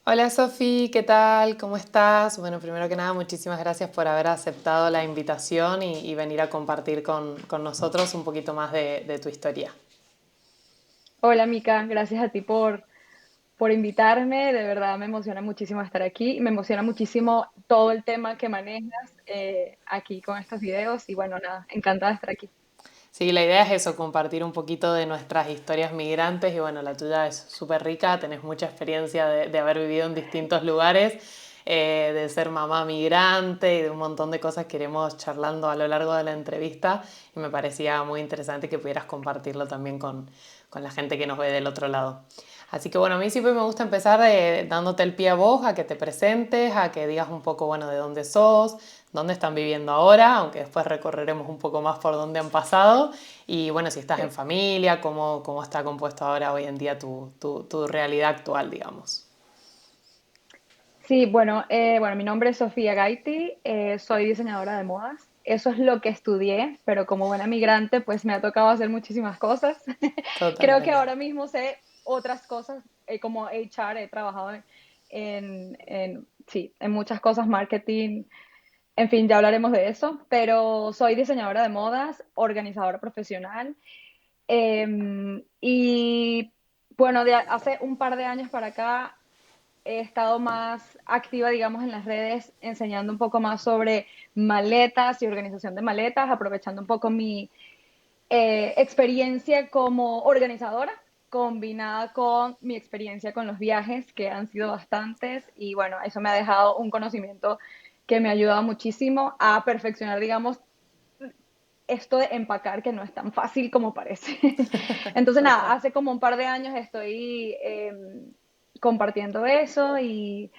Hola Sofi, ¿qué tal? ¿Cómo estás? Bueno, primero que nada, muchísimas gracias por haber aceptado la invitación y venir a compartir con nosotros un poquito más de tu historia. Hola, Mica, gracias a ti por invitarme. De verdad me emociona muchísimo estar aquí. Me emociona muchísimo todo el tema que manejas aquí con estos videos. Y bueno, nada, encantada de estar aquí. Sí, la idea es eso, compartir un poquito de nuestras historias migrantes y bueno, la tuya es súper rica, tenés mucha experiencia de haber vivido en distintos lugares, de ser mamá migrante y de un montón de cosas que iremos charlando a lo largo de la entrevista y me parecía muy interesante que pudieras compartirlo también con la gente que nos ve del otro lado. Así que bueno, a mí siempre me gusta empezar dándote el pie a vos, a que te presentes, a que digas un poco, bueno, de dónde sos, dónde están viviendo ahora, aunque después recorreremos un poco más por dónde han pasado. Y bueno, si estás en Sí, familia, cómo está compuesto ahora hoy en día tu realidad actual, digamos. sí, bueno, mi nombre es Sofía Gaiti, soy diseñadora de modas. Eso es lo que estudié, pero como buena migrante, pues me ha tocado hacer muchísimas cosas. Creo que Totalmente. ahora mismo sé otras cosas, como HR, he trabajado sí, en muchas cosas, marketing. En fin, ya hablaremos de eso, pero soy diseñadora de modas, organizadora profesional y bueno, hace un par de años para acá he estado más activa, digamos, en las redes, enseñando un poco más sobre maletas y organización de maletas, aprovechando un poco mi experiencia como organizadora combinada con mi experiencia con los viajes, que han sido bastantes, y bueno, eso me ha dejado un conocimiento que me ha ayudado muchísimo a perfeccionar, digamos, esto de empacar, que no es tan fácil como parece. Entonces, nada, Total. hace como un par de años estoy compartiendo eso y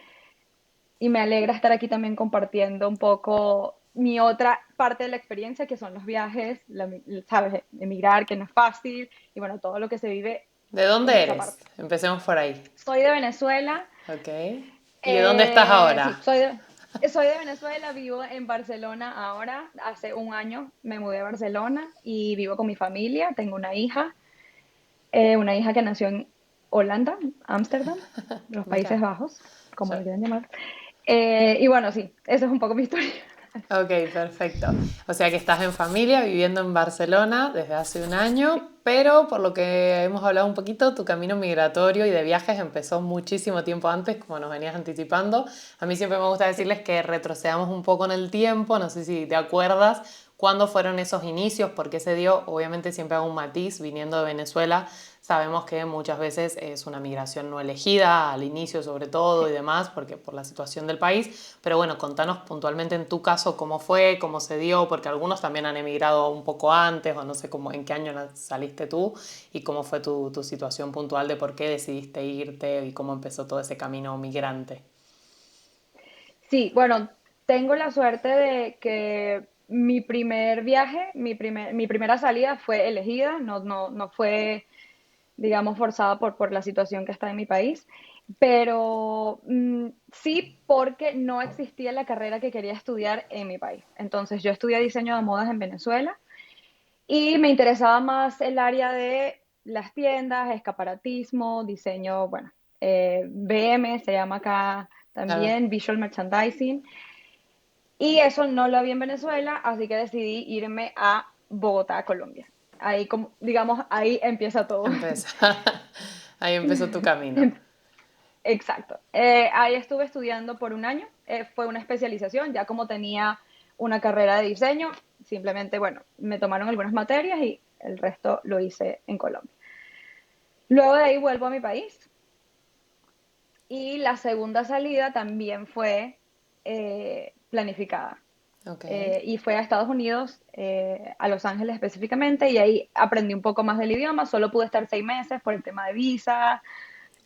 me alegra estar aquí también compartiendo un poco mi otra parte de la experiencia, que son los viajes, sabes, emigrar, que no es fácil, y bueno, todo lo que se vive ¿De en dónde esa eres? parte. Empecemos por ahí. Soy de Venezuela, Ok. ¿Y de dónde estás sí, ahora? soy de Venezuela, vivo en Barcelona ahora, hace un año me mudé a Barcelona y vivo con mi familia, tengo una hija que nació en Holanda, Ámsterdam, los Mira. Países Bajos, como Yo, lo quieran llamar. Y bueno, sí, esa es un poco mi historia. Ok, perfecto. O sea que estás en familia, viviendo en Barcelona desde hace un Sí, año, pero por lo que hemos hablado un poquito, tu camino migratorio y de viajes empezó muchísimo tiempo antes, como nos venías anticipando. A mí siempre me gusta sí. decirles que retrocedamos un poco en el tiempo, no sé si te acuerdas cuándo fueron esos inicios, por qué se dio, obviamente siempre hago un matiz, viniendo de Venezuela, sabemos que muchas veces es una migración no elegida, al inicio sobre todo y Sí. demás, porque por la situación del país, pero bueno, contanos puntualmente en tu caso cómo fue, cómo se dio, porque algunos también han emigrado un poco antes, o no sé cómo, en qué año saliste tú, y cómo fue tu situación puntual de por qué decidiste irte y cómo empezó todo ese camino migrante. Sí, bueno, tengo la suerte de que mi primer viaje, mi primera salida fue elegida, no fue, digamos, forzada por la situación que está en mi país, pero sí porque no existía la carrera que quería estudiar en mi país. Entonces yo estudié diseño de modas en Venezuela y me interesaba más el área de las tiendas, escaparatismo, diseño, bueno, VM se llama acá Claro. también, Visual Merchandising. Y eso no lo había en Venezuela, así que decidí irme a Bogotá, Colombia. Ahí, como, digamos, ahí empieza todo. Empezó. Ahí empezó tu camino. Exacto. Ahí estuve estudiando por un año. Fue una especialización, ya como tenía una carrera de diseño, simplemente, bueno, me tomaron algunas materias y el resto lo hice en Colombia. Luego de ahí vuelvo a mi país y la segunda salida también fue planificada. Ok. Y fue a Estados Unidos, a Los Ángeles específicamente, y ahí aprendí un poco más del idioma. Solo pude estar 6 meses por el tema de visa.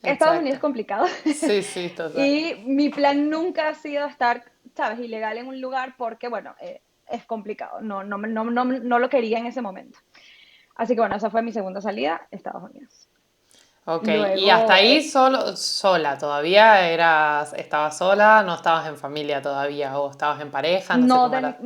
Estados Unidos Exacto. es complicado. Sí, sí, total. Y mi plan nunca ha sido estar, sabes, ilegal en un lugar porque, bueno, es complicado. No lo quería en ese momento. Así que, bueno, esa fue mi segunda salida, Estados Unidos. Ok, y hasta Luego, ahí sola, todavía estabas sola, no estabas en familia todavía, o estabas en pareja, no sé no, cómo era.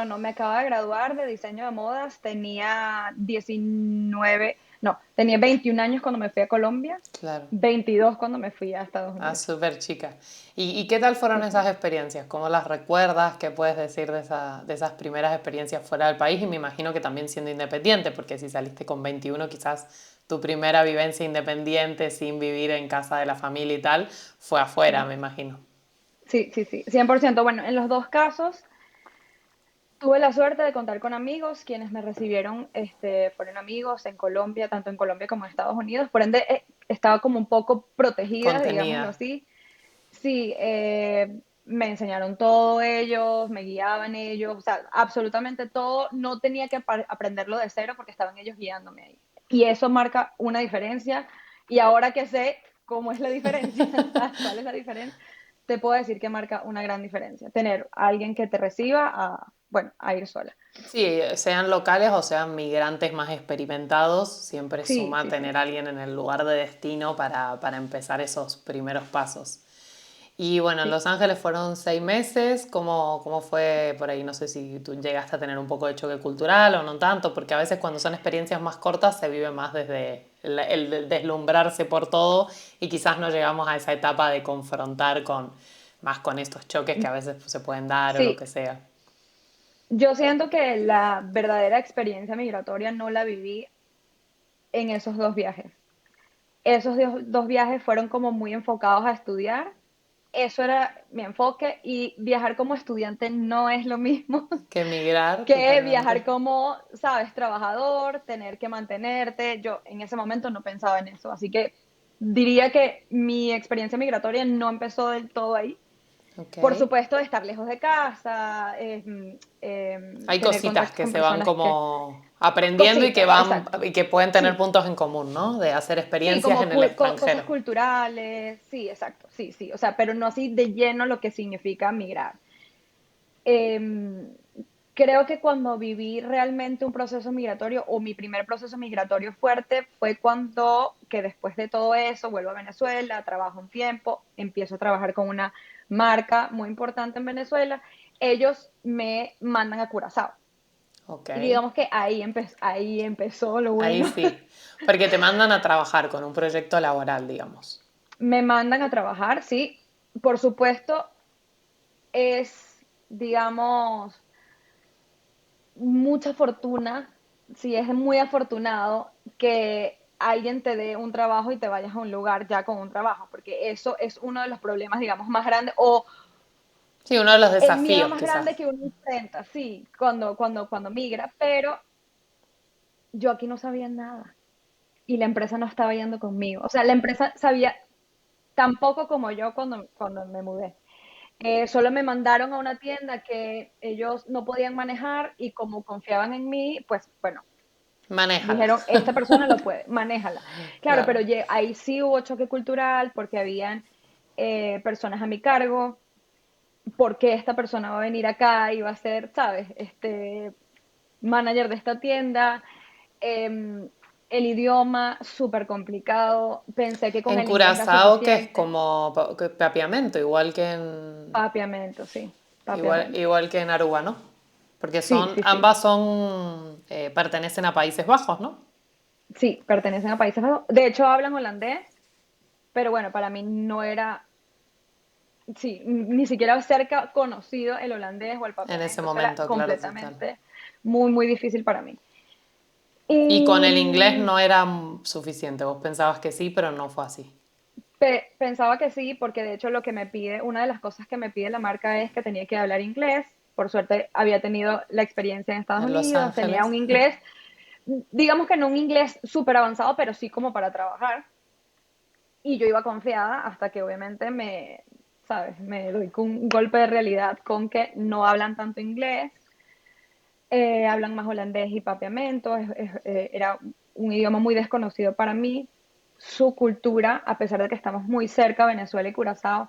no, me acabo de graduar de diseño de modas, tenía 19, No, tenía 21 años cuando me fui a Colombia, Claro. 22 cuando me fui a Estados Ah, Unidos. súper chica. ¿Y qué tal fueron Sí, sí. esas experiencias? ¿Cómo las recuerdas? ¿Qué puedes decir de esas primeras experiencias fuera del país? Y me imagino que también siendo independiente, porque si saliste con 21, quizás tu primera vivencia independiente, sin vivir en casa de la familia y tal, fue afuera, Sí, me imagino. sí, sí, sí, 100%. Bueno, en los dos casos tuve la suerte de contar con amigos, quienes me recibieron, fueron amigos en Colombia, tanto en Colombia como en Estados Unidos, por ende estaba como un poco protegida, Contenida. digámoslo así. Sí, me enseñaron todo ellos, me guiaban ellos, o sea, absolutamente todo, no tenía que aprenderlo de cero porque estaban ellos guiándome ahí. Y eso marca una diferencia, y ahora que sé cómo es la diferencia, ¿sabes cuál es la diferencia? Te puedo decir que marca una gran diferencia, tener a alguien que te reciba a, bueno, a ir sola. Sí, sean locales o sean migrantes más experimentados, siempre Sí, suma sí, sí. tener a alguien en el lugar de destino para empezar esos primeros pasos. Y bueno, en Sí. Los Ángeles fueron 6 meses. ¿Cómo fue por ahí? No sé si tú llegaste a tener un poco de choque cultural o no tanto, porque a veces cuando son experiencias más cortas se vive más desde el deslumbrarse por todo y quizás no llegamos a esa etapa de confrontar más con estos choques que a veces pues, se pueden dar o lo Sí, que sea. yo siento que la verdadera experiencia migratoria no la viví en esos dos viajes. Esos dos viajes fueron como muy enfocados a estudiar. Eso era mi enfoque y viajar como estudiante no es lo mismo Que emigrar que viajar totalmente. como, sabes, trabajador, tener que mantenerte. Yo en ese momento no pensaba en eso, así que diría que mi experiencia migratoria no empezó del todo ahí. Ok. Por supuesto, estar lejos de casa, Hay tener cositas contactos que con se van personas que... como aprendiendo y que Cositas, van exacto. y que pueden tener Sí, puntos en común, ¿no? De hacer sí, experiencias como en el cosas extranjero. culturales, sí, exacto, sí, sí, o sea, pero no así de lleno lo que significa migrar. Eh, Creo que cuando viví realmente un proceso migratorio o mi primer proceso migratorio fuerte fue cuando, que después de todo eso, vuelvo a Venezuela, trabajo un tiempo, empiezo a trabajar con una marca muy importante en Venezuela, ellos me mandan a Curazao. Ok. Y digamos que ahí empezó lo Ahí bueno. sí. Porque te mandan a trabajar con un proyecto laboral, digamos. Me mandan a trabajar, sí. Por supuesto, es, digamos, mucha fortuna, si es muy afortunado que alguien te dé un trabajo y te vayas a un lugar ya con un trabajo, porque eso es uno de los problemas, digamos, más grandes o Sí, uno de los el miedo desafíos, más grande quizás. que uno enfrenta, sí, cuando migra, pero yo aquí no sabía nada y la empresa no estaba yendo conmigo. O sea, la empresa sabía tan poco como yo cuando me mudé. Solo me mandaron a una tienda que ellos no podían manejar y como confiaban en mí, pues bueno, Manéjala. dijeron, esta persona lo puede, manéjala. Claro, Claro. pero ahí sí hubo choque cultural porque habían personas a mi cargo, porque esta persona va a venir acá y va a ser, ¿sabes? Manager de esta tienda. El idioma súper complicado. Pensé que con En el inglés era Curazao, que es suficiente. como que papiamento, Papiamento, sí, papiamento. igual que en Aruba, ¿no? Porque Sí, sí, sí. ambas pertenecen a Países Bajos, ¿no? Sí, pertenecen a Países Bajos. De hecho, hablan holandés, pero bueno, para mí no era, sí, ni siquiera cerca conocido el holandés o el En ese papiamento. Eso era momento, claro, total. completamente muy, muy difícil para mí. Y con Y el inglés no era suficiente. Vos pensabas que sí, pero no fue así. pensaba que sí, porque de hecho lo que me pide, una de las cosas que me pide la marca es que tenía que hablar inglés. Por suerte había tenido la experiencia en Estados En Los Unidos, tenía Ángeles. un inglés, digamos que no un inglés súper avanzado, pero sí como para trabajar. Y yo iba confiada hasta que obviamente ¿sabes? Me doy con un golpe de realidad con que no hablan tanto inglés, hablan más holandés y papiamento, era un idioma muy desconocido para mí. Su cultura, a pesar de que estamos muy cerca, Venezuela y Curazao,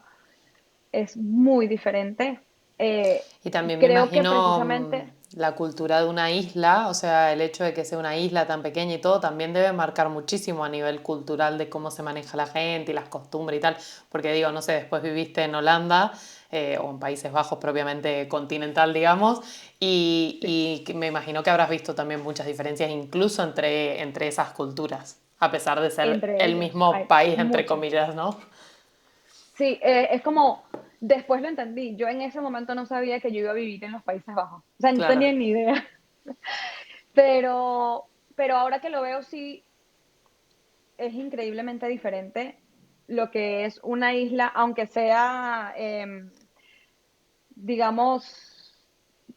es muy diferente. Eh, Y también me Creo que imagino precisamente, la cultura de una isla, o sea, el hecho de que sea una isla tan pequeña y todo, también debe marcar muchísimo a nivel cultural de cómo se maneja la gente y las costumbres y tal, porque digo, no sé, después viviste en Holanda o en Países Bajos propiamente continental, digamos, Sí. y me imagino que habrás visto también muchas diferencias incluso entre esas culturas, a pesar de ser Entre el ellos mismo hay país, entre muchas. comillas, ¿no? Sí, es como, después lo entendí. Yo en ese momento no sabía que yo iba a vivir en los Países Bajos. O sea, no Claro, tenía ni idea. Pero, pero ahora que lo veo, sí, es increíblemente diferente lo que es una isla, aunque sea, digamos,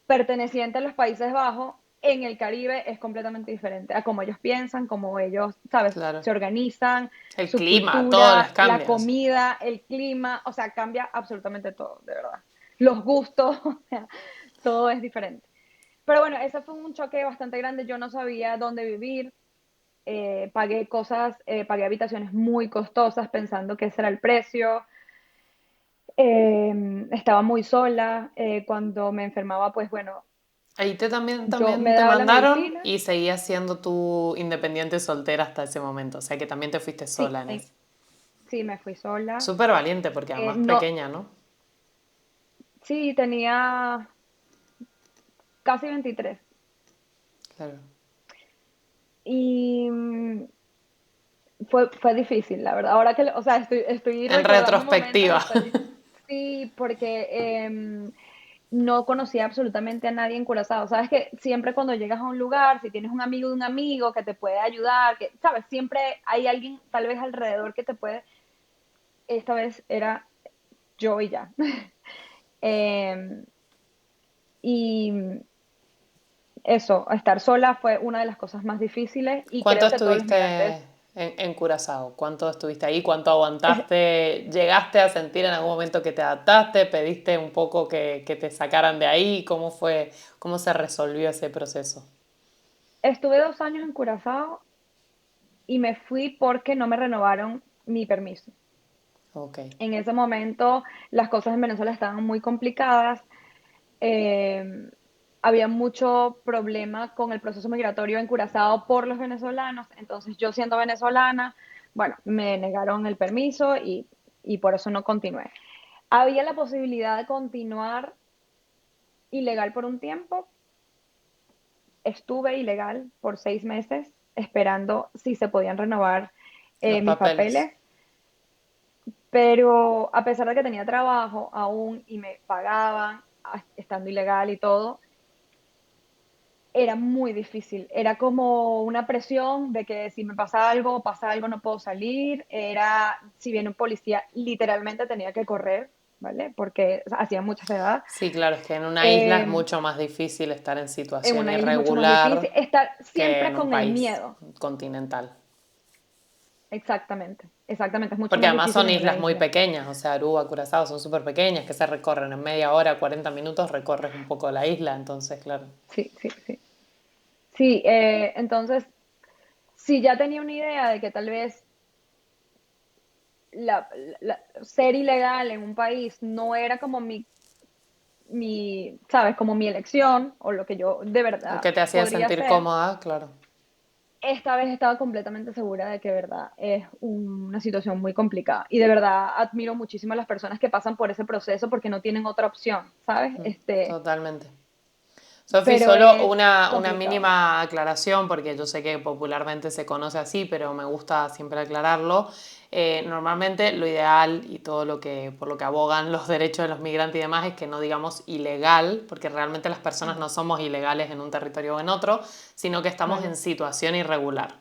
perteneciente a los Países Bajos, en el Caribe es completamente diferente a cómo ellos piensan, cómo ellos, ¿sabes? claro. Se organizan, El su clima, todo les cultura, la cambia. comida, el clima, o sea, cambia absolutamente todo, de verdad. Los gustos, o sea, todo es diferente. Pero bueno, ese fue un choque bastante grande. Yo no sabía dónde vivir. Pagué cosas, pagué habitaciones muy costosas pensando que ese era el precio. Estaba muy sola. Cuando me enfermaba, pues bueno, Ahí yo me también te daba la mandaron medicina. y seguías siendo tú independiente soltera hasta ese momento. O sea que también te fuiste Sí, sola en eso. sí, me fui sola. Súper valiente porque además No, pequeña, ¿no? sí, tenía casi 23. Claro. Y fue difícil, la verdad. Ahora que, o sea, estoy En recordando momentos y retrospectiva. estoy, sí, porque no conocía absolutamente a nadie en Curazao. Sabes que siempre cuando llegas a un lugar, si tienes un amigo de un amigo que te puede ayudar, que, sabes, siempre hay alguien tal vez alrededor que te puede. Esta vez era yo y ya. Em, y eso, estar sola fue una de las cosas más difíciles y ¿Cuánto creo que todos los estuviste migrantes, en Curazao? ¿Cuánto estuviste ahí? ¿Cuánto es- aguantaste? ¿Llegaste a sentir en algún momento que te adaptaste? ¿Pediste un poco que te sacaran de ahí? ¿Cómo fue? ¿Cómo se resolvió ese proceso? estuve 2 años en Curazao y me fui porque no me renovaron mi permiso. Ok. En ese momento las cosas en Venezuela estaban muy complicadas, eh, había mucho problema con el proceso migratorio en Curazao por los venezolanos, entonces yo siendo venezolana, bueno, me negaron el permiso y por eso no continué. Había la posibilidad de continuar ilegal por un tiempo, estuve ilegal por 6 meses esperando si se podían renovar Los mis papeles. papeles, pero a pesar de que tenía trabajo aún y me pagaban estando ilegal y todo, era muy difícil. Era como una presión de que si me pasa algo, no puedo salir. Era, si viene un policía, literalmente tenía que correr, ¿vale? Porque o sea, hacía mucha edad. Sí, claro, es que en una isla es Eh, mucho más difícil estar en en situación una isla es mucho más difícil. irregular Estar que siempre en un con el país miedo. continental. Exactamente, exactamente. Es mucho Porque más además difícil son en una islas muy isla. pequeñas, o sea, Aruba, Curazao son súper pequeñas, que se recorren en media hora, 40 minutos, recorres un poco la isla, entonces, claro. Sí, sí, sí. Sí, entonces, si ya tenía una idea de que tal vez ser ilegal en un país no era como ¿sabes? Como mi elección o lo que yo de Lo verdad que te hacía podría sentir hacer, cómoda, claro. esta vez estaba completamente segura de que de verdad es una situación muy complicada. Y de verdad admiro muchísimo a las personas que pasan por ese proceso porque no tienen otra opción, ¿sabes? Totalmente. Sofi, Pero solo es una complicado. mínima aclaración, porque yo sé que popularmente se conoce así, pero me gusta siempre aclararlo. Normalmente lo ideal y todo lo que, por lo que abogan los derechos de los migrantes y demás es que no digamos ilegal, porque realmente las personas Ujú, no somos ilegales en un territorio o en otro, sino que estamos en vale. situación irregular.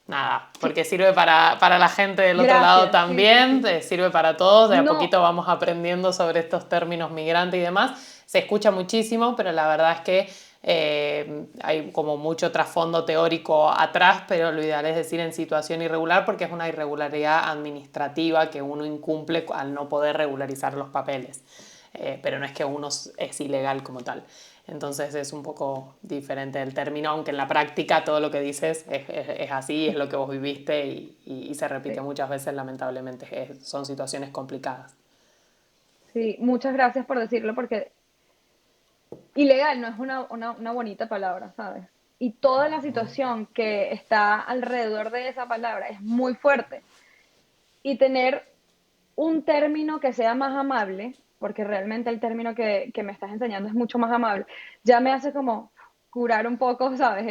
Nada, Sí, porque sirve para la gente del otro lado gracias. Sí, sí, también, sí. sirve para todos, de a No, poquito vamos aprendiendo sobre estos términos migrante y demás. Se escucha muchísimo, pero la verdad es que hay como mucho trasfondo teórico atrás, pero lo ideal es decir en situación irregular porque es una irregularidad administrativa que uno incumple al no poder regularizar los papeles. Pero no es que uno es ilegal como tal. Entonces es un poco diferente el término, aunque en la práctica todo lo que dices es así, es lo que vos viviste y se repite sí, muchas veces, lamentablemente. Son situaciones complicadas. sí, muchas gracias por decirlo porque ilegal no es una bonita palabra, ¿sabes? Y toda la situación que está alrededor de esa palabra es muy fuerte. Y tener un término que sea más amable, porque realmente el término que me estás enseñando es mucho más amable, ya me hace como curar un poco, ¿sabes?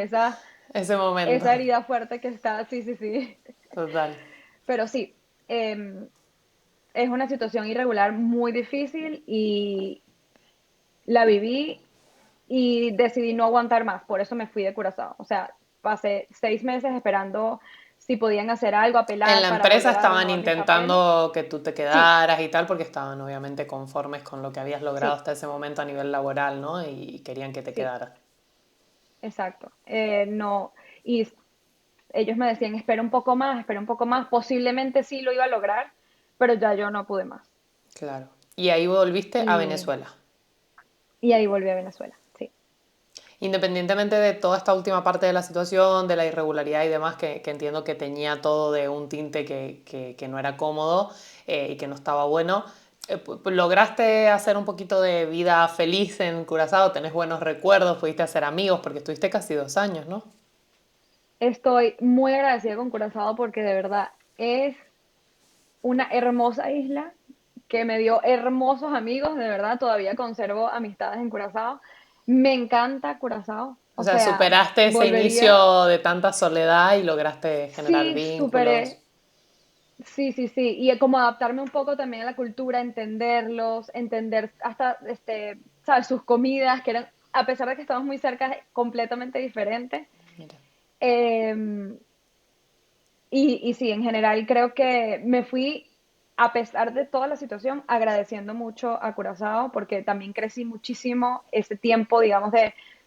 Ese momento, Esa herida fuerte que está, sí, sí, sí. total. Pero sí, eh, es una situación irregular muy difícil y la viví y decidí no aguantar más, por eso me fui de Curazao. O sea, pasé 6 meses esperando si podían hacer algo, En apelar la para empresa volver a estaban renovar mis papeles. intentando que tú te Sí, quedaras y tal, porque estaban obviamente conformes con lo que habías logrado sí, hasta ese momento a nivel laboral, ¿no? Y querían que te sí, quedaras. exacto. No, y ellos me decían, espera un poco más, posiblemente sí lo iba a lograr, pero ya yo no pude más. Claro. Y ahí volviste a Y, Venezuela. y ahí volví a Venezuela, sí. Independientemente de toda esta última parte de la situación, de la irregularidad y demás, que entiendo que tenía todo de un tinte que no era cómodo y que no estaba bueno, ¿lograste hacer un poquito de vida feliz en Curazao? ¿Tenés buenos recuerdos? ¿Pudiste hacer amigos? Porque estuviste casi 2 años, ¿no? Estoy muy agradecida con Curazao porque de verdad es una hermosa isla que me dio hermosos amigos, de verdad, todavía conservo amistades en Curazao. Me encanta Curazao, O o sea, sea, superaste ese volvería, inicio de tanta soledad y lograste generar sí, vínculos. superé, sí, sí, sí, y como adaptarme un poco también a la cultura, entenderlos, entender hasta, sabes, sus comidas, que eran, a pesar de que estamos muy cerca, completamente diferentes. Mira. Eh, y sí, en general creo que me fui, a pesar de toda la situación, agradeciendo mucho a Curazao porque también crecí muchísimo ese tiempo, digamos,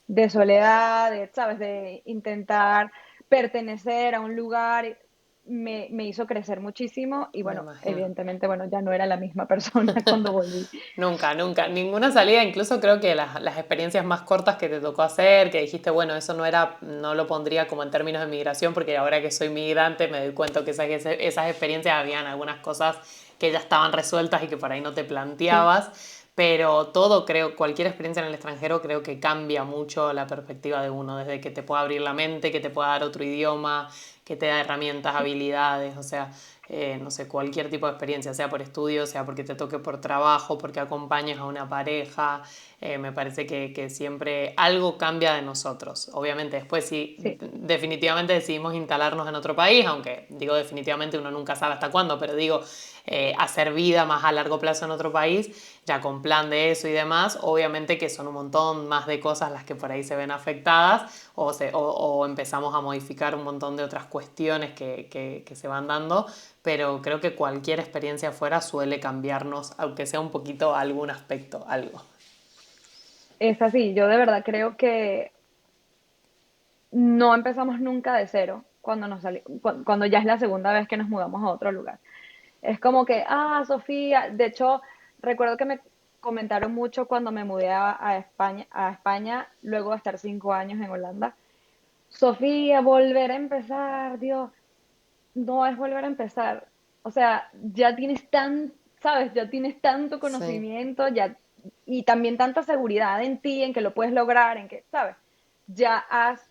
de soledad, de, ¿sabes? De intentar pertenecer a un lugar, me hizo crecer muchísimo y Me bueno, imagino. evidentemente, bueno, ya no era la misma persona cuando volví. Nunca, nunca. Ninguna salida, incluso creo que las experiencias más cortas que te tocó hacer, que dijiste, bueno, eso no era, no lo pondría como en términos de migración, porque ahora que soy migrante me doy cuenta que esas experiencias habían algunas cosas que ya estaban resueltas y que por ahí no te Sí, planteabas. Pero todo, creo, cualquier experiencia en el extranjero creo que cambia mucho la perspectiva de uno, desde que te pueda abrir la mente, que te pueda dar otro idioma, que te da herramientas, habilidades, o sea, no sé, cualquier tipo de experiencia, sea por estudio, sea porque te toque por trabajo, porque acompañes a una pareja, me parece que siempre algo cambia de nosotros. Obviamente después si sí, definitivamente decidimos instalarnos en otro país, aunque digo definitivamente uno nunca sabe hasta cuándo, pero digo hacer vida más a largo plazo en otro país, ya con plan de eso y demás, obviamente que son un montón más de cosas las que por ahí se ven afectadas o empezamos a modificar un montón de otras cuestiones que se van dando, pero creo que cualquier experiencia afuera suele cambiarnos, aunque sea un poquito algún aspecto, algo. es así. Yo de verdad creo que no empezamos nunca de cero cuando ya es la segunda vez que nos mudamos a otro lugar. Es como que, Sofía, de hecho, recuerdo que me comentaron mucho cuando me mudé a España, luego de estar 5 años en Holanda. Sofía, volver a empezar, Dios, no es volver a empezar. O sea, ya tienes sabes, ya tienes tanto Sí. conocimiento, ya, y también tanta seguridad en ti, en que lo puedes lograr, en que, sabes, ya has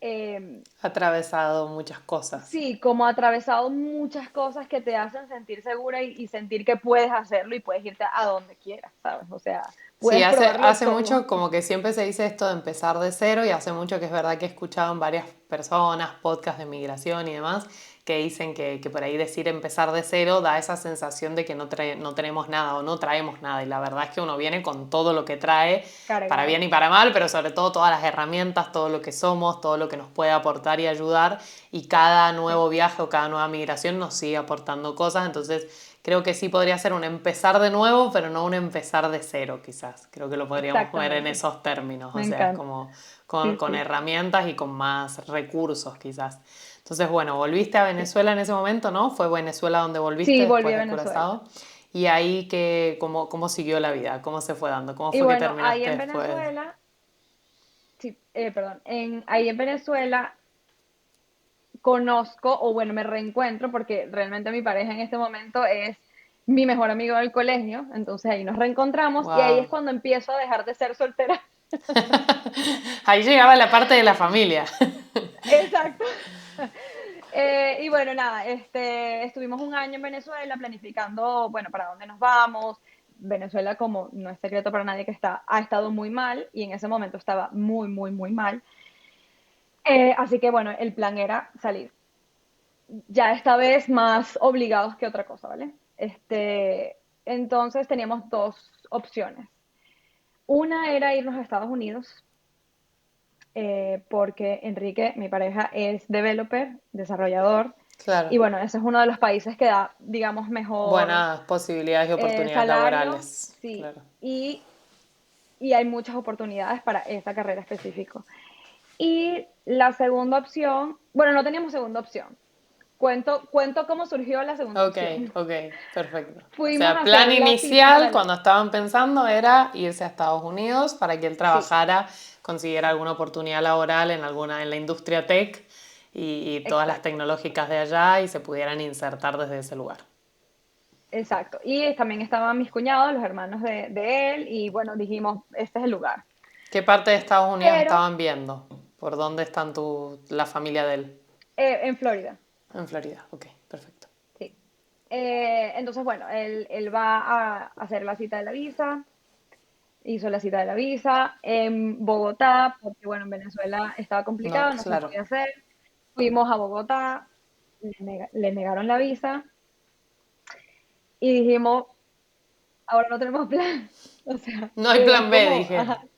eh, Atravesado muchas cosas. sí, como atravesado muchas cosas que te hacen sentir segura y sentir que puedes hacerlo y puedes irte a donde quieras, ¿sabes? O sea, Sí, puedes probarlo hace todo. mucho como que siempre se dice esto de empezar de cero y hace mucho que es verdad que he escuchado en varias personas, podcasts de migración y demás, que dicen que por ahí decir empezar de cero da esa sensación de que no tenemos nada o no traemos nada y la verdad es que uno viene con todo lo que trae, para bien Cargado. y para mal, pero sobre todo todas las herramientas, todo lo que somos, todo lo que nos puede aportar y ayudar y cada Sí, nuevo viaje o cada nueva migración nos sigue aportando cosas, entonces creo que sí podría ser un empezar de nuevo, pero no un empezar de cero, quizás. Creo que lo podríamos ver en exactamente. esos términos, o Me sea, es encanta. como Sí, con sí. herramientas y con más recursos, quizás. Entonces, bueno, volviste a Sí, Venezuela en ese momento, ¿no? Fue Venezuela donde volviste sí, volví después a de Venezuela. Curazao. Y ahí cómo siguió la vida, cómo se fue dando, cómo Y fue que bueno, ahí terminaste en después. Venezuela, sí, perdón, ahí en Venezuela conozco, o bueno, me reencuentro, porque realmente mi pareja en este momento es mi mejor amigo del colegio, entonces ahí nos reencontramos y ahí es Wow. cuando empiezo a dejar de ser soltera. Ahí llegaba la parte de la familia. Exacto. Y bueno, nada, estuvimos un año en Venezuela planificando, bueno, para dónde nos vamos. Venezuela, como no es secreto para nadie que ha estado muy mal y en ese momento estaba muy, muy, muy mal. Así que bueno, el plan era salir. Ya esta vez más obligados que otra cosa, ¿vale? Entonces teníamos dos opciones. Una era irnos a Estados Unidos, porque Enrique, mi pareja, es developer, desarrollador, y Claro. bueno, ese es uno de los países que da, digamos, mejor Buenas posibilidades y oportunidades salario, laborales. sí, Claro. y hay muchas oportunidades para esta carrera específica. Y la segunda opción, bueno, no teníamos segunda opción. Cuento cómo surgió la segunda Ok, opción. ok, perfecto. O Fuimos sea, a plan hacer la cita inicial para la... cuando estaban pensando era irse a Estados Unidos para que él Sí, trabajara, consiguiera alguna oportunidad laboral en la industria tech y todas las exacto, tecnológicas de allá y se pudieran insertar desde ese lugar. exacto. Y también estaban mis cuñados, los hermanos de él, y bueno, dijimos, este es el lugar. ¿Qué parte de Estados Unidos Pero estaban viendo? ¿Por dónde están la familia de él? en Florida, En Florida, ok, perfecto. sí. Entonces, bueno, él va a hacer la cita de la visa, hizo la cita de la visa en Bogotá, porque bueno, en Venezuela estaba No, complicado, no se claro. podía hacer. Fuimos a Bogotá, le negaron la visa y dijimos, ahora no tenemos plan. O sea, No hay es plan B, como, ajá, dijeron.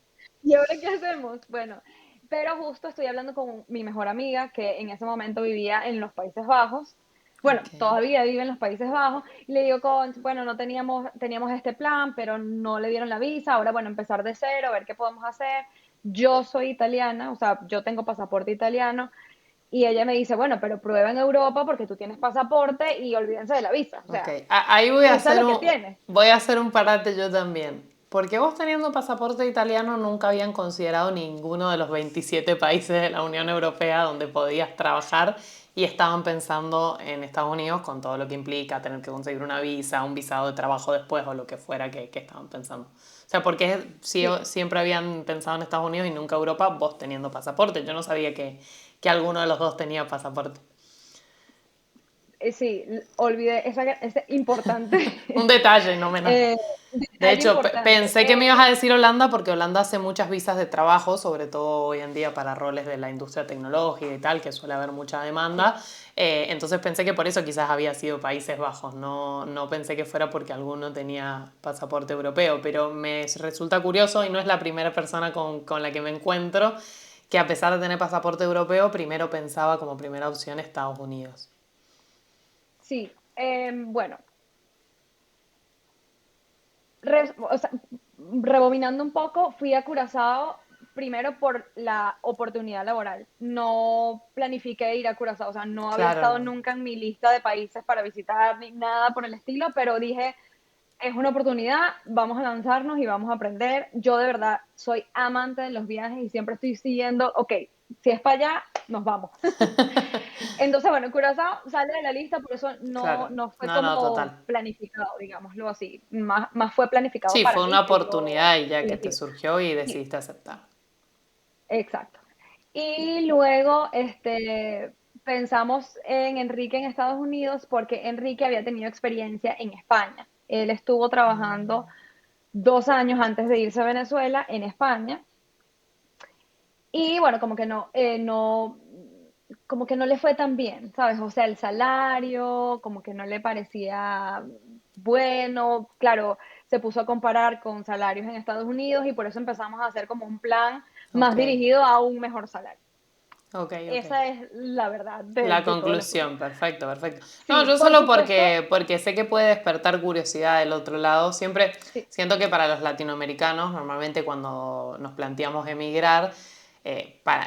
¿y ahora qué hacemos? Bueno, pero justo estoy hablando con mi mejor amiga que en ese momento vivía en los Países Bajos. Bueno, Ok. todavía vive en los Países Bajos. Y le digo, bueno, no teníamos este plan, pero no le dieron la visa. Ahora, bueno, empezar de cero, ver qué podemos hacer. Yo soy italiana, o sea, yo tengo pasaporte italiano. Y ella me dice, bueno, pero prueba en Europa porque tú tienes pasaporte y olvídense de la visa. O Ok, sea, ahí usa lo que tienes. voy a hacer un parate yo también. Porque vos teniendo pasaporte italiano nunca habían considerado ninguno de los 27 países de la Unión Europea donde podías trabajar y estaban pensando en Estados Unidos con todo lo que implica tener que conseguir una visa, un visado de trabajo después o lo que fuera que estaban pensando. O sea, porque Sí, siempre habían pensado en Estados Unidos y nunca Europa, vos teniendo pasaporte. Yo no sabía que alguno de los dos tenía pasaporte. sí, olvidé ese importante Un detalle, no menos. eh, De detalle hecho, importante. pensé que me ibas a decir Holanda porque Holanda hace muchas visas de trabajo, sobre todo hoy en día para roles de la industria tecnológica y tal, que suele haber mucha Sí, demanda. Entonces pensé que por eso quizás había sido Países Bajos, no pensé que fuera porque alguno tenía pasaporte europeo, pero me resulta curioso y no es la primera persona con la que me encuentro que a pesar de tener pasaporte europeo, primero pensaba como primera opción Estados Unidos. sí. Bueno, o sea, rebobinando un poco, fui a Curazao primero por la oportunidad laboral. No planifiqué ir a Curazao, o sea, no había Claro, estado no. nunca en mi lista de países para visitar ni nada por el estilo, pero dije, es una oportunidad, vamos a lanzarnos y vamos a aprender. Yo de verdad soy amante de los viajes y siempre estoy siguiendo, ok, si es para allá, nos vamos. Entonces, bueno, Curazao sale de la lista, por eso Claro. no fue No, no, como total. planificado, digámoslo así. Más fue planificado Sí, para fue una mí que yo oportunidad y ya que te elegí. surgió y Sí, decidiste aceptar. exacto. Y luego, pensamos en Enrique en Estados Unidos porque Enrique había tenido experiencia en España. Él estuvo trabajando 2 años antes de irse a Venezuela en España. Y bueno, como que no le fue tan bien, ¿sabes? O sea, el salario, como que no le parecía bueno. Claro, se puso a comparar con salarios en Estados Unidos y por eso empezamos a hacer como un plan más Ok, dirigido a un mejor salario. ok, ok. Esa es la verdad La de todo el asunto. conclusión, perfecto, perfecto. No, Sí, yo por solo supuesto, porque sé que puede despertar curiosidad del otro lado. Siempre sí, siento que para los latinoamericanos, normalmente cuando nos planteamos emigrar,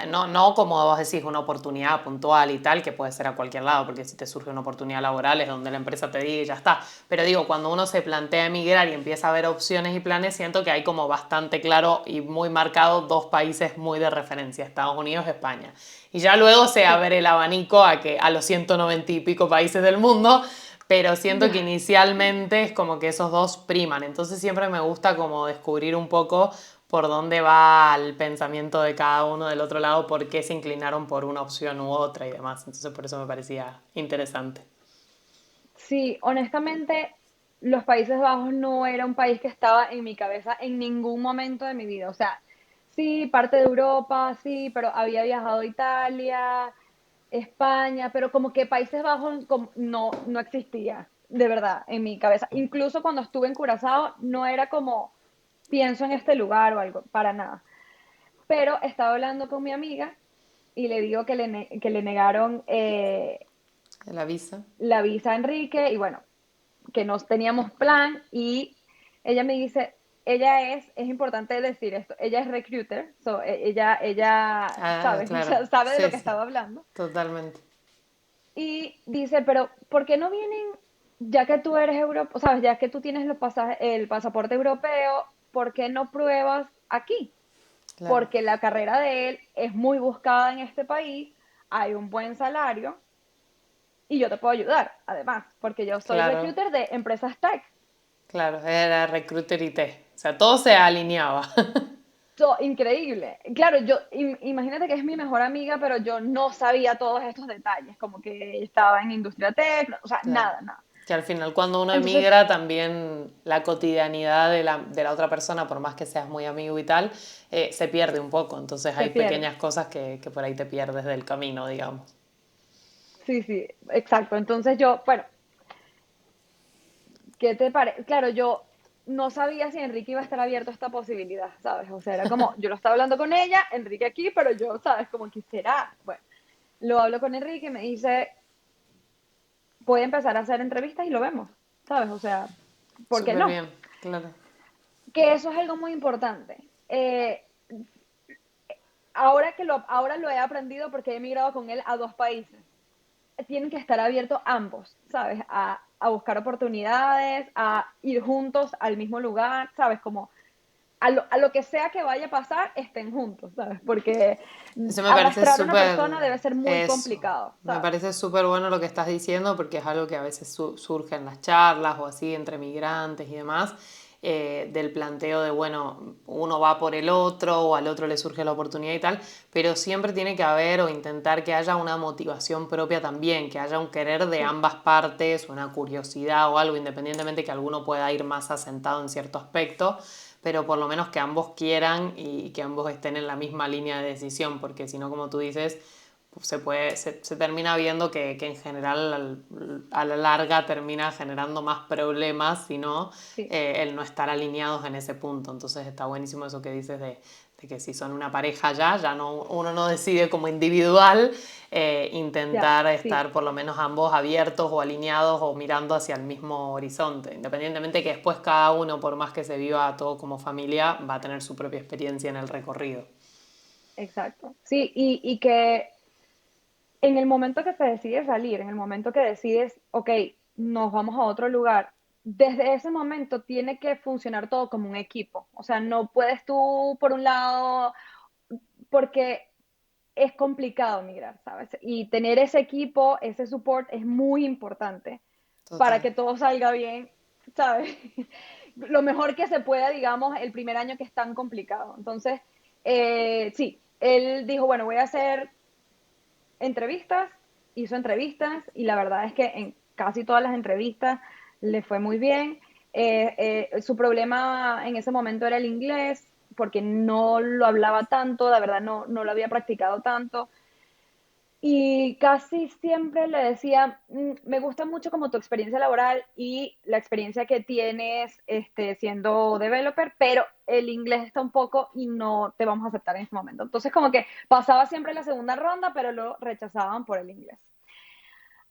no como vos decís, una oportunidad puntual y tal, que puede ser a cualquier lado, porque si te surge una oportunidad laboral es donde la empresa te diga y ya está. Pero digo, cuando uno se plantea emigrar y empieza a ver opciones y planes, siento que hay como bastante claro y muy marcado dos países muy de referencia, Estados Unidos y España. Y ya luego se sí, abre el abanico a los 190 y pico países del mundo, pero siento que inicialmente es como que esos dos priman, entonces siempre me gusta como descubrir un poco por dónde va el pensamiento de cada uno del otro lado, por qué se inclinaron por una opción u otra y demás, entonces por eso me parecía interesante. Sí, honestamente, los Países Bajos no era un país que estaba en mi cabeza en ningún momento de mi vida. O sea, sí, parte de Europa, sí, pero había viajado a Italia, España, pero como que Países Bajos no existía, de verdad, en mi cabeza. Incluso cuando estuve en Curazao, no era como pienso en este lugar o algo, para nada. Pero estaba hablando con mi amiga y le digo que le negaron La visa. la visa a Enrique y bueno, que no teníamos plan y ella me dice, es importante decir esto, ella es recruiter, ella Ah, sabe, claro. sabe de lo Sí, que sí, estaba hablando. totalmente. Y dice, pero ¿por qué no vienen, ya que tú eres europeo, sabes, ya que tú tienes el pasaporte europeo, ¿por qué no pruebas aquí? Claro, Porque la carrera de él es muy buscada en este país, hay un buen salario y yo te puedo ayudar, además, porque yo soy claro, recruiter de empresas tech. claro. Era recruiter IT. O sea, todo se alineaba. Increíble. Claro, imagínate que es mi mejor amiga, pero yo no sabía todos estos detalles, como que estaba en industria tech, o sea, Claro. nada, nada. Que al final cuando uno Entonces, emigra también la cotidianidad de la otra persona, por más que seas muy amigo y tal, se pierde un poco. Entonces se hay pierde. pequeñas cosas que por ahí te pierdes del camino, digamos. Sí, sí, exacto. Entonces yo, bueno, ¿qué te parece? Claro, yo no sabía si Enrique iba a estar abierto a esta posibilidad, ¿sabes? O sea, era como, yo lo estaba hablando con ella, Enrique aquí, pero yo, ¿sabes? Como que será. Bueno, lo hablo con Enrique y me dice, puede empezar a hacer entrevistas y lo vemos, ¿sabes? O sea, ¿por qué Súper no? bien, claro. Que eso es algo muy importante. Ahora lo he aprendido porque he emigrado con él a dos países. Tienen que estar abiertos ambos, ¿sabes? A buscar oportunidades, a ir juntos al mismo lugar, ¿sabes? Como a lo que sea que vaya a pasar, estén juntos, ¿sabes? Porque Eso me parece arrastrar a una súper, persona debe ser muy eso, complicado, me ¿sabes? parece súper bueno lo que estás diciendo porque es algo que a veces surge en las charlas o así entre migrantes y demás, del planteo de, bueno, uno va por el otro o al otro le surge la oportunidad y tal, pero siempre tiene que haber o intentar que haya una motivación propia también, que haya un querer de Sí, ambas partes, una curiosidad o algo, independientemente que alguno pueda ir más asentado en cierto aspecto, pero por lo menos que ambos quieran y que ambos estén en la misma línea de decisión, porque si no, como tú dices, se termina viendo que en general a la larga termina generando más problemas, si no, sí, el no estar alineados en ese punto. Entonces está buenísimo eso que dices de que si son una pareja ya no, uno no decide como individual, ya, intentar sí, estar por lo menos ambos abiertos o alineados o mirando hacia el mismo horizonte, independientemente que después cada uno, por más que se viva todo como familia, va a tener su propia experiencia en el recorrido. exacto. Sí, y que en el momento que se decide salir, en el momento que decides, ok, nos vamos a otro lugar, desde ese momento tiene que funcionar todo como un equipo. O sea, no puedes tú por un lado, porque es complicado migrar, ¿sabes? Y tener ese equipo, ese support es muy importante para Total. que todo salga bien, ¿sabes? Lo mejor que se pueda, digamos, el primer año que es tan complicado. Entonces, sí, él dijo, bueno, voy a hacer entrevistas, hizo entrevistas y la verdad es que en casi todas las entrevistas le fue muy bien. Su problema en ese momento era el inglés, porque no lo hablaba tanto, la verdad no lo había practicado tanto. Y casi siempre le decía, me gusta mucho como tu experiencia laboral y la experiencia que tienes siendo developer, pero el inglés está un poco y no te vamos a aceptar en este momento. Entonces como que pasaba siempre la segunda ronda, pero lo rechazaban por el inglés.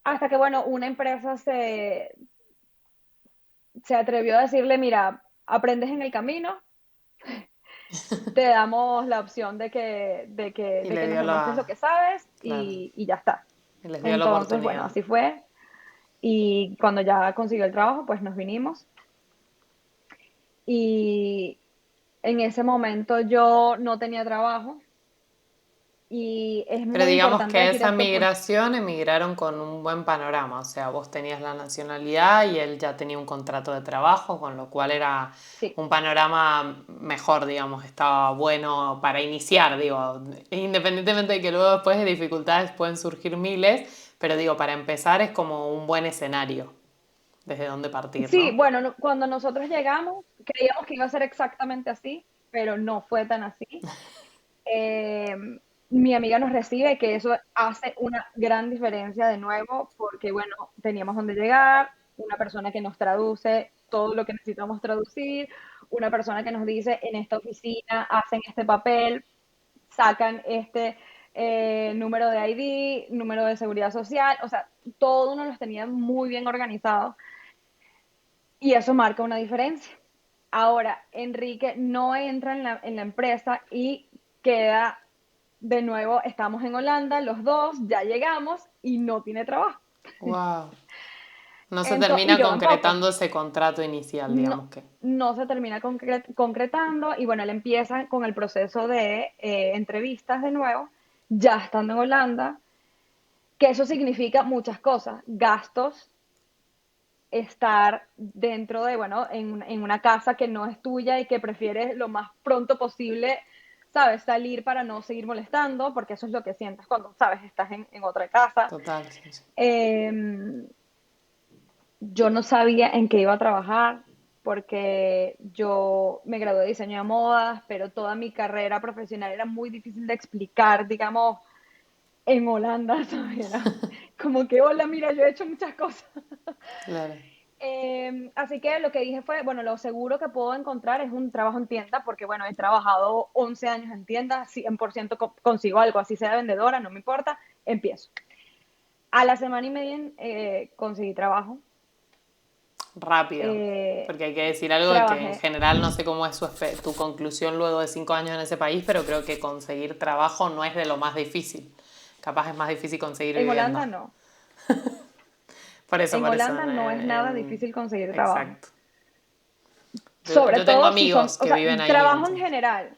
Hasta que, bueno, una empresa se atrevió a decirle, mira, aprendes en el camino, te damos la opción Y de le que nos dio demuestres lo la... que sabes Claro. y ya está. Y les dio la Entonces, bueno, oportunidad. así fue. Y cuando ya consiguió el trabajo, pues nos vinimos. Y en ese momento yo no tenía trabajo Y es Pero muy digamos importante que decir esa esto porque migración emigraron con un buen panorama, o sea, vos tenías la nacionalidad y él ya tenía un contrato de trabajo, con lo cual era sí, un panorama mejor, digamos, estaba bueno para iniciar, digo, independientemente de que luego después de dificultades pueden surgir miles, pero digo, para empezar es como un buen escenario desde donde partir, sí, ¿no? bueno, cuando nosotros llegamos creíamos que iba a ser exactamente así, pero no fue tan así. Eh, Mi amiga nos recibe, que eso hace una gran diferencia de nuevo, porque bueno, teníamos donde llegar, una persona que nos traduce todo lo que necesitamos traducir, una persona que nos dice en esta oficina hacen este papel, sacan este número de ID, número de seguridad social, o sea, todo uno los tenía muy bien organizado y eso marca una diferencia. Ahora, Enrique no entra en la empresa y queda de nuevo, estamos en Holanda, los dos, ya llegamos y no tiene trabajo. Wow. No se Y termina yo tampoco. concretando ese contrato inicial, No, digamos que. no se termina concretando y bueno, él empieza con el proceso de entrevistas de nuevo, ya estando en Holanda, que eso significa muchas cosas, gastos, estar dentro de, bueno, en una casa que no es tuya y que prefieres lo más pronto posible, ¿sabes? Salir para no seguir molestando, porque eso es lo que sientes cuando, ¿sabes? Estás en otra casa. Total, sí, sí. Eh, yo no sabía en qué iba a trabajar porque yo me gradué de diseño de modas, pero toda mi carrera profesional era muy difícil de explicar, digamos, en Holanda, ¿sabes? Era como que, hola, mira, yo he hecho muchas cosas. Claro. Así que lo que dije fue, bueno, lo seguro que puedo encontrar es un trabajo en tienda, porque bueno, he trabajado 11 años en tienda, 100% consigo algo, así sea vendedora, no me importa, empiezo. A la semana y media conseguí trabajo. Rápido. Eh, Porque hay que decir algo de que en Trabajé general no sé cómo es tu conclusión luego de 5 años en ese país, pero creo que conseguir trabajo no es de lo más difícil. Capaz es más difícil conseguir en Holanda, vivienda. no. Por En eso, Holanda no es nada difícil conseguir trabajo. exacto. Sobre Yo tengo todo si son, amigos o que sea, viven ahí, trabajo en entonces. general.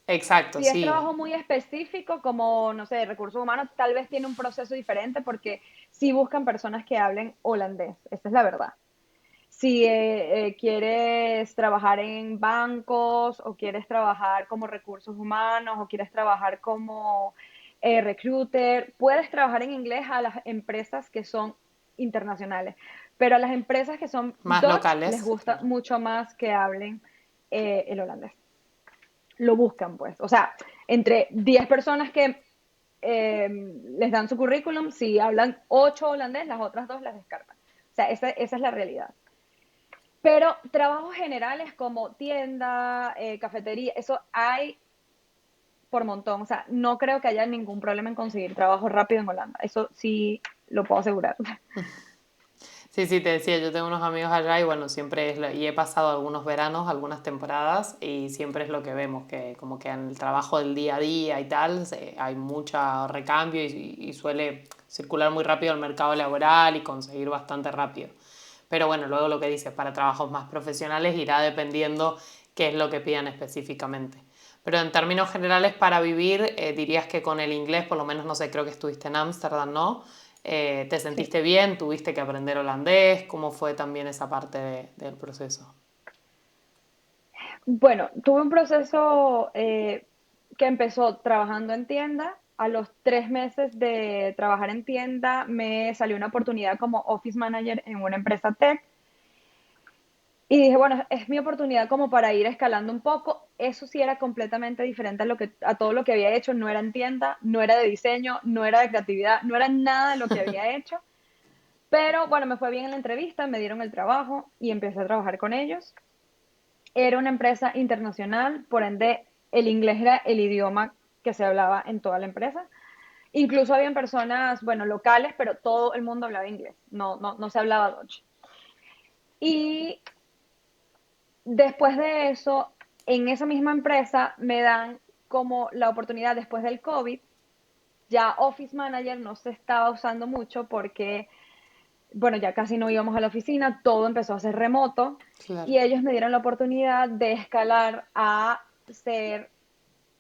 Exacto, Si es sí. trabajo muy específico, como, no sé, recursos humanos, tal vez tiene un proceso diferente porque sí buscan personas que hablen holandés. Esa es la verdad. Si quieres trabajar en bancos o quieres trabajar como recursos humanos o quieres trabajar como recruiter, puedes trabajar en inglés a las empresas que son internacionales, pero a las empresas que son Más Dutch les locales, gusta claro. mucho más que hablen el holandés. Lo buscan, pues. O sea, entre 10 personas que les dan su currículum, si hablan 8 holandés, las otras 2 las descartan. O sea, esa es la realidad. Pero trabajos generales como tienda, cafetería, eso hay por montón. O sea, no creo que haya ningún problema en conseguir trabajo rápido en Holanda. Eso sí lo puedo asegurar. Sí, sí, te decía, yo tengo unos amigos allá y bueno, siempre y he pasado algunos veranos, algunas temporadas y siempre es lo que vemos, que como que en el trabajo del día a día y tal, hay mucho recambio y suele circular muy rápido el mercado laboral y conseguir bastante rápido. Pero bueno, luego lo que dices, para trabajos más profesionales irá dependiendo qué es lo que pidan específicamente. Pero en términos generales, para vivir, dirías que con el inglés, por lo menos, no sé, creo que estuviste en Ámsterdam, ¿no? ¿Te Sí. sentiste bien? ¿Tuviste que aprender holandés? ¿Cómo fue también esa parte del proceso? Bueno, tuve un proceso que empezó trabajando en tienda. A los 3 meses de trabajar en tienda me salió una oportunidad como office manager en una empresa tech. Y dije, bueno, es mi oportunidad como para ir escalando un poco. Eso sí era completamente diferente a todo lo que había hecho. No era en tienda, no era de diseño, no era de creatividad, no era nada de lo que había hecho. Pero bueno, me fue bien en la entrevista, me dieron el trabajo y empecé a trabajar con ellos. Era una empresa internacional, por ende el inglés era el idioma que se hablaba en toda la empresa. Incluso habían personas, bueno, locales, pero todo el mundo hablaba inglés, no se hablaba Dutch. Y después de eso, en esa misma empresa me dan como la oportunidad después del COVID, ya Office Manager no se estaba usando mucho porque, bueno, ya casi no íbamos a la oficina, todo empezó a ser remoto Claro. y ellos me dieron la oportunidad de escalar a ser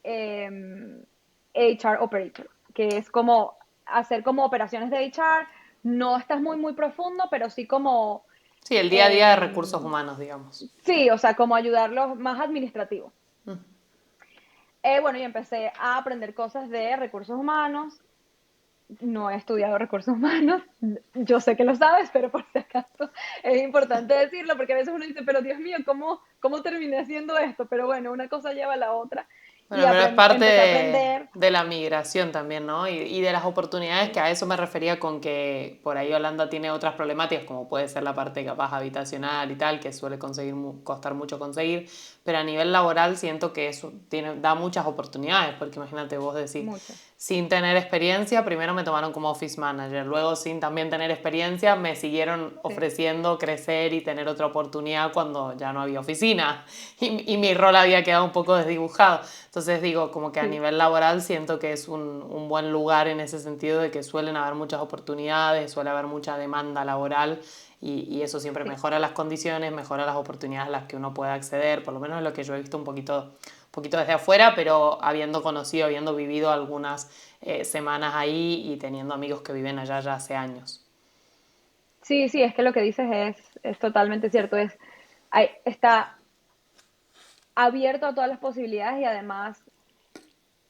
HR Operator, que es como hacer como operaciones de HR. No estás muy, muy profundo, pero sí como, Sí, el día a día de recursos eh, humanos, digamos. sí, o sea, como ayudarlos más administrativo. Bueno, y empecé a aprender cosas de recursos humanos. No he estudiado recursos humanos. Yo sé que lo sabes, pero por si acaso es importante decirlo, porque a veces uno dice, pero Dios mío, ¿cómo terminé haciendo esto? Pero bueno, una cosa lleva a la otra y Bueno, pero es parte empecé a aprender. de la migración también, ¿no? Y de las oportunidades, que Sí, a eso me refería con que por ahí Holanda tiene otras problemáticas, como puede ser la parte capaz habitacional y tal, que suele costar mucho conseguir, pero a nivel laboral siento que eso da muchas oportunidades, porque imagínate vos decís, muchas. sin tener experiencia, primero me tomaron como office manager, luego sin también tener experiencia me siguieron Sí, ofreciendo crecer y tener otra oportunidad cuando ya no había oficina y mi rol había quedado un poco desdibujado. Entonces digo, como que a sí, nivel laboral siento que es un buen lugar en ese sentido de que suelen haber muchas oportunidades, suele haber mucha demanda laboral y eso siempre sí. mejora las condiciones, mejora las oportunidades a las que uno puede acceder, por lo menos es lo que yo he visto un poquito desde afuera, pero habiendo conocido, habiendo vivido algunas semanas ahí y teniendo amigos que viven allá ya hace años. Sí, sí, es que lo que dices es totalmente cierto. Está abierto a todas las posibilidades y además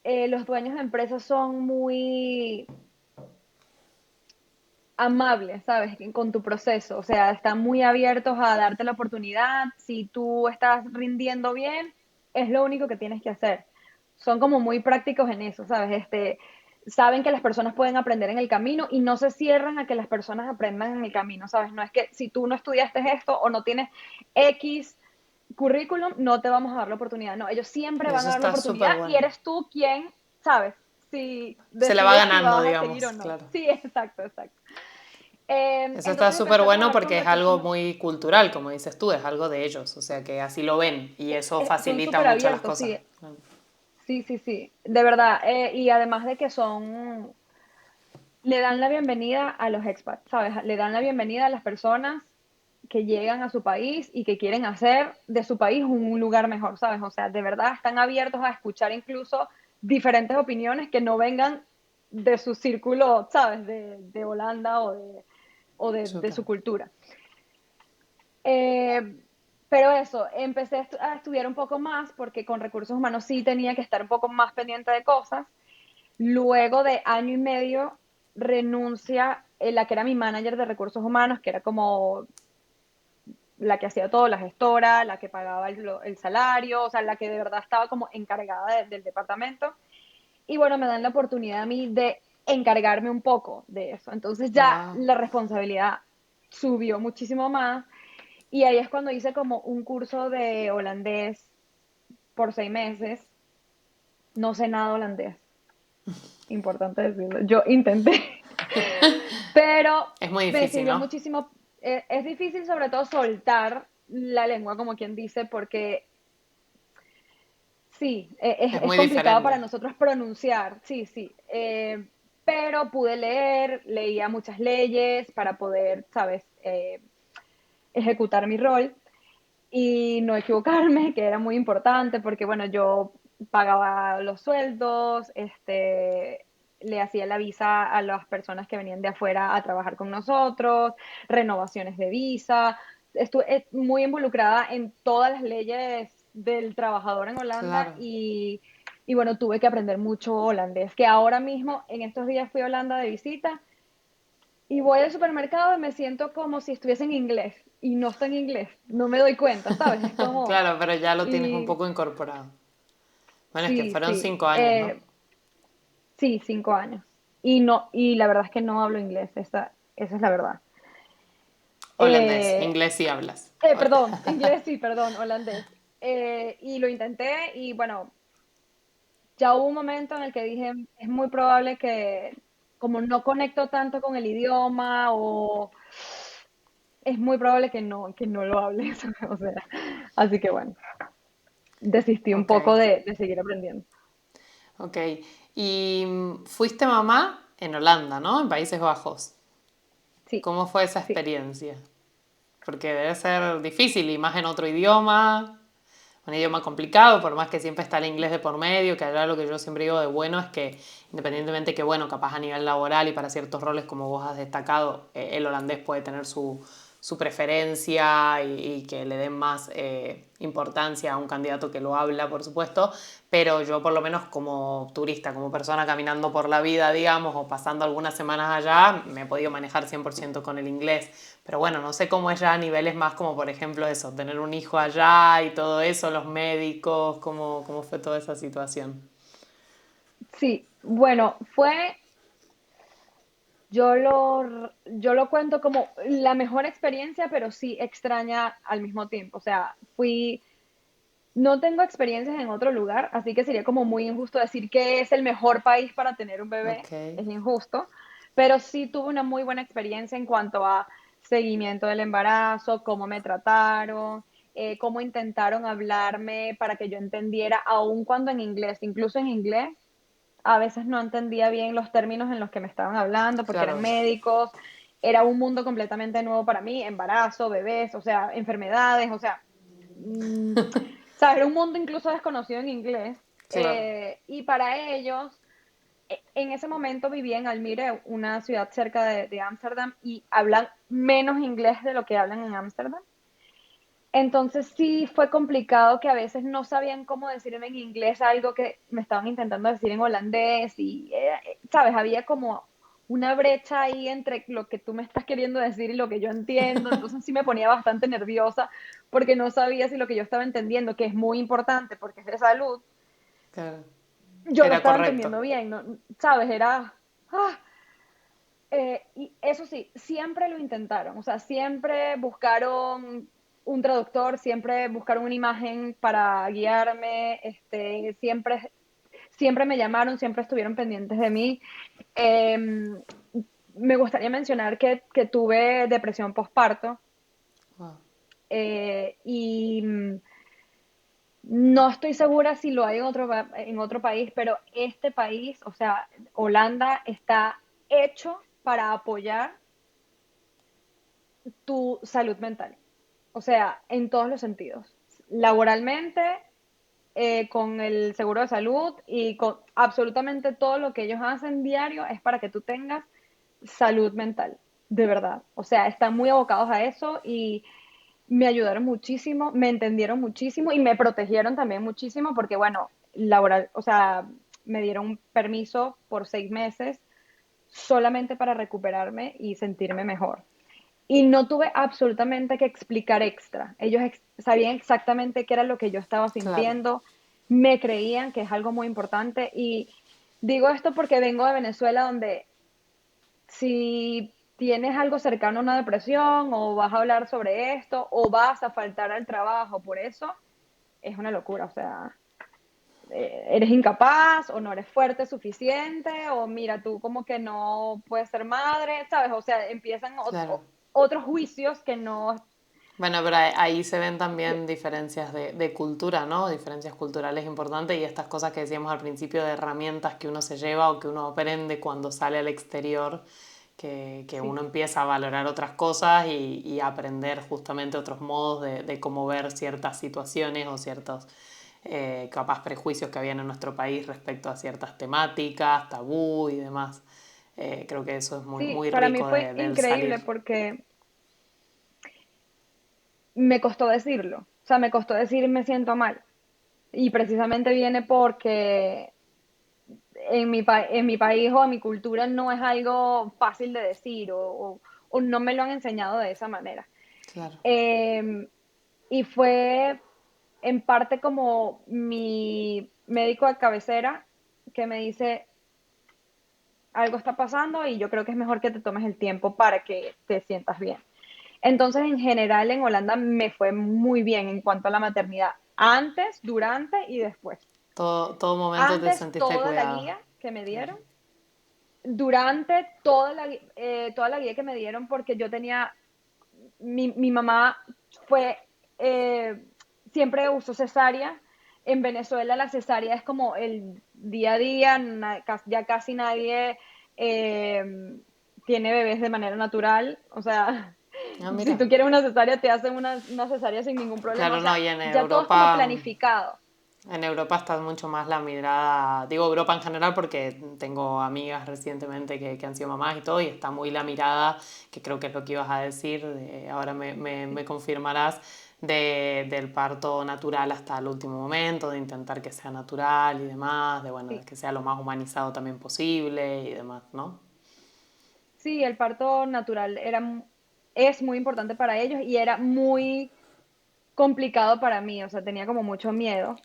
los dueños de empresas son muy amables, ¿sabes? Con tu proceso. O sea, están muy abiertos a darte la oportunidad. Si tú estás rindiendo bien, es lo único que tienes que hacer. Son como muy prácticos en eso, ¿sabes? Saben que las personas pueden aprender en el camino y no se cierran a que las personas aprendan en el camino, ¿sabes? No es que si tú no estudiaste esto o no tienes X currículum, no te vamos a dar la oportunidad. No, ellos siempre van Eso a dar la está oportunidad súper y bueno. eres tú quien, ¿sabes? Si Se la va decides si ganando, vas a seguir o digamos, no. claro. Sí, exacto, exacto. Eso está Entonces súper empecé a bueno trabajar con porque es recursos algo humanos. muy cultural, como dices tú, es algo de ellos, o sea que así lo ven y eso Son facilita súper mucho las abiertos, cosas. sí, sí, sí, sí, de verdad. Y además de que le dan la bienvenida a los expats, ¿sabes? Le dan la bienvenida a las personas que llegan a su país y que quieren hacer de su país un lugar mejor, ¿sabes? O sea, de verdad están abiertos a escuchar incluso diferentes opiniones que no vengan de su círculo, ¿sabes? De Holanda de Súper. su cultura. Eh, pero eso, empecé a estudiar un poco más porque con recursos humanos sí tenía que estar un poco más pendiente de cosas. Luego de año y medio renuncia la que era mi manager de recursos humanos, que era como la que hacía todo, la gestora, la que pagaba el salario, o sea, la que de verdad estaba como encargada del departamento. Y bueno, me dan la oportunidad a mí de encargarme un poco de eso. Entonces ya Ah, la responsabilidad subió muchísimo más y ahí es cuando hice como un curso de holandés por 6 meses. No sé nada holandés, importante decirlo. Yo intenté, pero es muy me difícil, sirvió ¿no? muchísimo. Es difícil sobre todo soltar la lengua, como quien dice, porque sí, Es es muy complicado para diferente. nosotros pronunciar, sí, sí. Pero pude leer, leía muchas leyes para poder, ¿sabes?, ejecutar mi rol y no equivocarme, que era muy importante porque, bueno, yo pagaba los sueldos, le hacía la visa a las personas que venían de afuera a trabajar con nosotros, renovaciones de visa. Estuve muy involucrada en todas las leyes del trabajador en Holanda Claro. y bueno, tuve que aprender mucho holandés, que ahora mismo, en estos días fui a Holanda de visita y voy al supermercado y me siento como si estuviese en inglés y no está en inglés, no me doy cuenta, ¿sabes? Es como, Claro, pero ya lo tienes un y poco incorporado. Bueno, es que sí, fueron sí, 5 años, ¿no? sí, 5 años. Y no, y la verdad es que no hablo inglés, esa es la verdad. Holandés, Eh, inglés sí hablas. Perdón, inglés sí, perdón, holandés. Y lo intenté y bueno, ya hubo un momento en el que dije, es muy probable que como no conecto tanto con el idioma o es muy probable que no lo hable, o sea, así que bueno, desistí un Ok, poco de seguir aprendiendo. ok. Y fuiste mamá en Holanda, ¿no? En Países Bajos. Sí, ¿Cómo fue esa sí. experiencia? Porque debe ser difícil y más en otro idioma. un idioma complicado, por más que siempre está el inglés de por medio, que allá lo que yo siempre digo de bueno es que independientemente que, bueno, capaz a nivel laboral y para ciertos roles como vos has destacado, el holandés puede tener su preferencia y que le den más importancia a un candidato que lo habla, por supuesto, pero yo por lo menos como turista, como persona caminando por la vida, digamos, o pasando algunas semanas allá, me he podido manejar 100% con el inglés. Pero bueno, no sé cómo es ya a niveles más como, por ejemplo, eso, tener un hijo allá y todo eso, los médicos, cómo fue toda esa situación. Sí, bueno, yo lo cuento como la mejor experiencia, pero sí extraña al mismo tiempo. O sea, no tengo experiencias en otro lugar, así que sería como muy injusto decir que es el mejor país para tener un bebé, Ok, es injusto, pero sí tuve una muy buena experiencia en cuanto a seguimiento del embarazo, cómo me trataron, cómo intentaron hablarme para que yo entendiera, aun cuando en inglés, incluso en inglés, a veces no entendía bien los términos en los que me estaban hablando porque eran claro, médicos, era un mundo completamente nuevo para mí, embarazo, bebés, o sea, enfermedades, o sea, mm, ¿sabes? Era un mundo incluso desconocido en inglés. claro. Y para ellos, en ese momento vivía en Almere, una ciudad cerca de Ámsterdam, y hablan menos inglés de lo que hablan en Ámsterdam. Entonces sí fue complicado que a veces no sabían cómo decirme en inglés algo que me estaban intentando decir en holandés y, ¿sabes? Había como una brecha ahí entre lo que tú me estás queriendo decir y lo que yo entiendo. Entonces sí me ponía bastante nerviosa porque no sabía si lo que yo estaba entendiendo, que es muy importante porque es de salud, Claro. yo lo Era estaba correcto. entendiendo bien, ¿no? ¿Sabes? Era... ah, y eso sí, siempre lo intentaron, o sea, siempre buscaron un traductor, siempre buscaron una imagen para guiarme, siempre me llamaron, siempre estuvieron pendientes de mí. Eh, Me gustaría mencionar que tuve depresión postparto Wow. y no estoy segura si lo hay en otro país, pero este país, o sea, Holanda, está hecho para apoyar tu salud mental. O sea, en todos los sentidos. Laboralmente, con el seguro de salud y con absolutamente todo lo que ellos hacen diario es para que tú tengas salud mental, de verdad. O sea, están muy abocados a eso y me ayudaron muchísimo, me entendieron muchísimo y me protegieron también muchísimo porque, bueno, laboral, o sea, me dieron un permiso por 6 meses solamente para recuperarme y sentirme mejor. Y no tuve absolutamente que explicar extra. Ellos sabían exactamente qué era lo que yo estaba Claro. sintiendo, me creían, que es algo muy importante. Y digo esto porque vengo de Venezuela, donde si tienes algo cercano a una depresión o vas a hablar sobre esto o vas a faltar al trabajo por eso, es una locura. O sea, eres incapaz o no eres fuerte suficiente o mira, tú como que no puedes ser madre, ¿sabes? O sea, empiezan Claro. otros juicios que no... Bueno, pero ahí se ven que- también diferencias de cultura, ¿no? Diferencias culturales importantes y estas cosas que decíamos al principio de herramientas que uno se lleva o que uno aprende cuando sale al exterior, que sí, uno empieza a valorar otras cosas y a aprender justamente otros modos de cómo ver ciertas situaciones o ciertos capaz prejuicios que habían en nuestro país respecto a ciertas temáticas, tabú y demás. Creo que eso es muy, sí, muy para mí rico fue del increíble salir. porque me costó decirlo. O sea, me costó decir me siento mal. Y precisamente viene porque en mi país o en mi cultura no es algo fácil de decir o no me lo han enseñado de esa manera. Claro. Eh, y fue en parte como mi médico de cabecera que me dice, algo está pasando y yo creo que es mejor que te tomes el tiempo para que te sientas bien. Entonces, en general, en Holanda me fue muy bien en cuanto a la maternidad, antes, durante y después. Todo momento te Antes, sentiste toda la cuidado. guía que me Claro. dieron, durante toda la guía que me dieron, porque yo tenía, mi mamá fue, eh, siempre usó cesárea. En Venezuela la cesárea es como el día a día, ya casi nadie eh, tiene bebés de manera natural, o sea, Ah, Si mira. tú quieres una cesárea, te hacen una cesárea sin ningún problema. O Claro, no, sea, y en ya todo es como Europa, planificado. en Europa está mucho más la mirada, digo Europa en general porque tengo amigas recientemente que han sido mamás y todo, y está muy la mirada, que creo que es lo que ibas a decir, ahora me confirmarás, del parto natural hasta el último momento, de intentar que sea natural y demás, de bueno, de Sí, que sea lo más humanizado también posible y demás, ¿no? sí, el parto natural es muy importante para ellos y era muy complicado para mí. O sea, tenía como mucho miedo.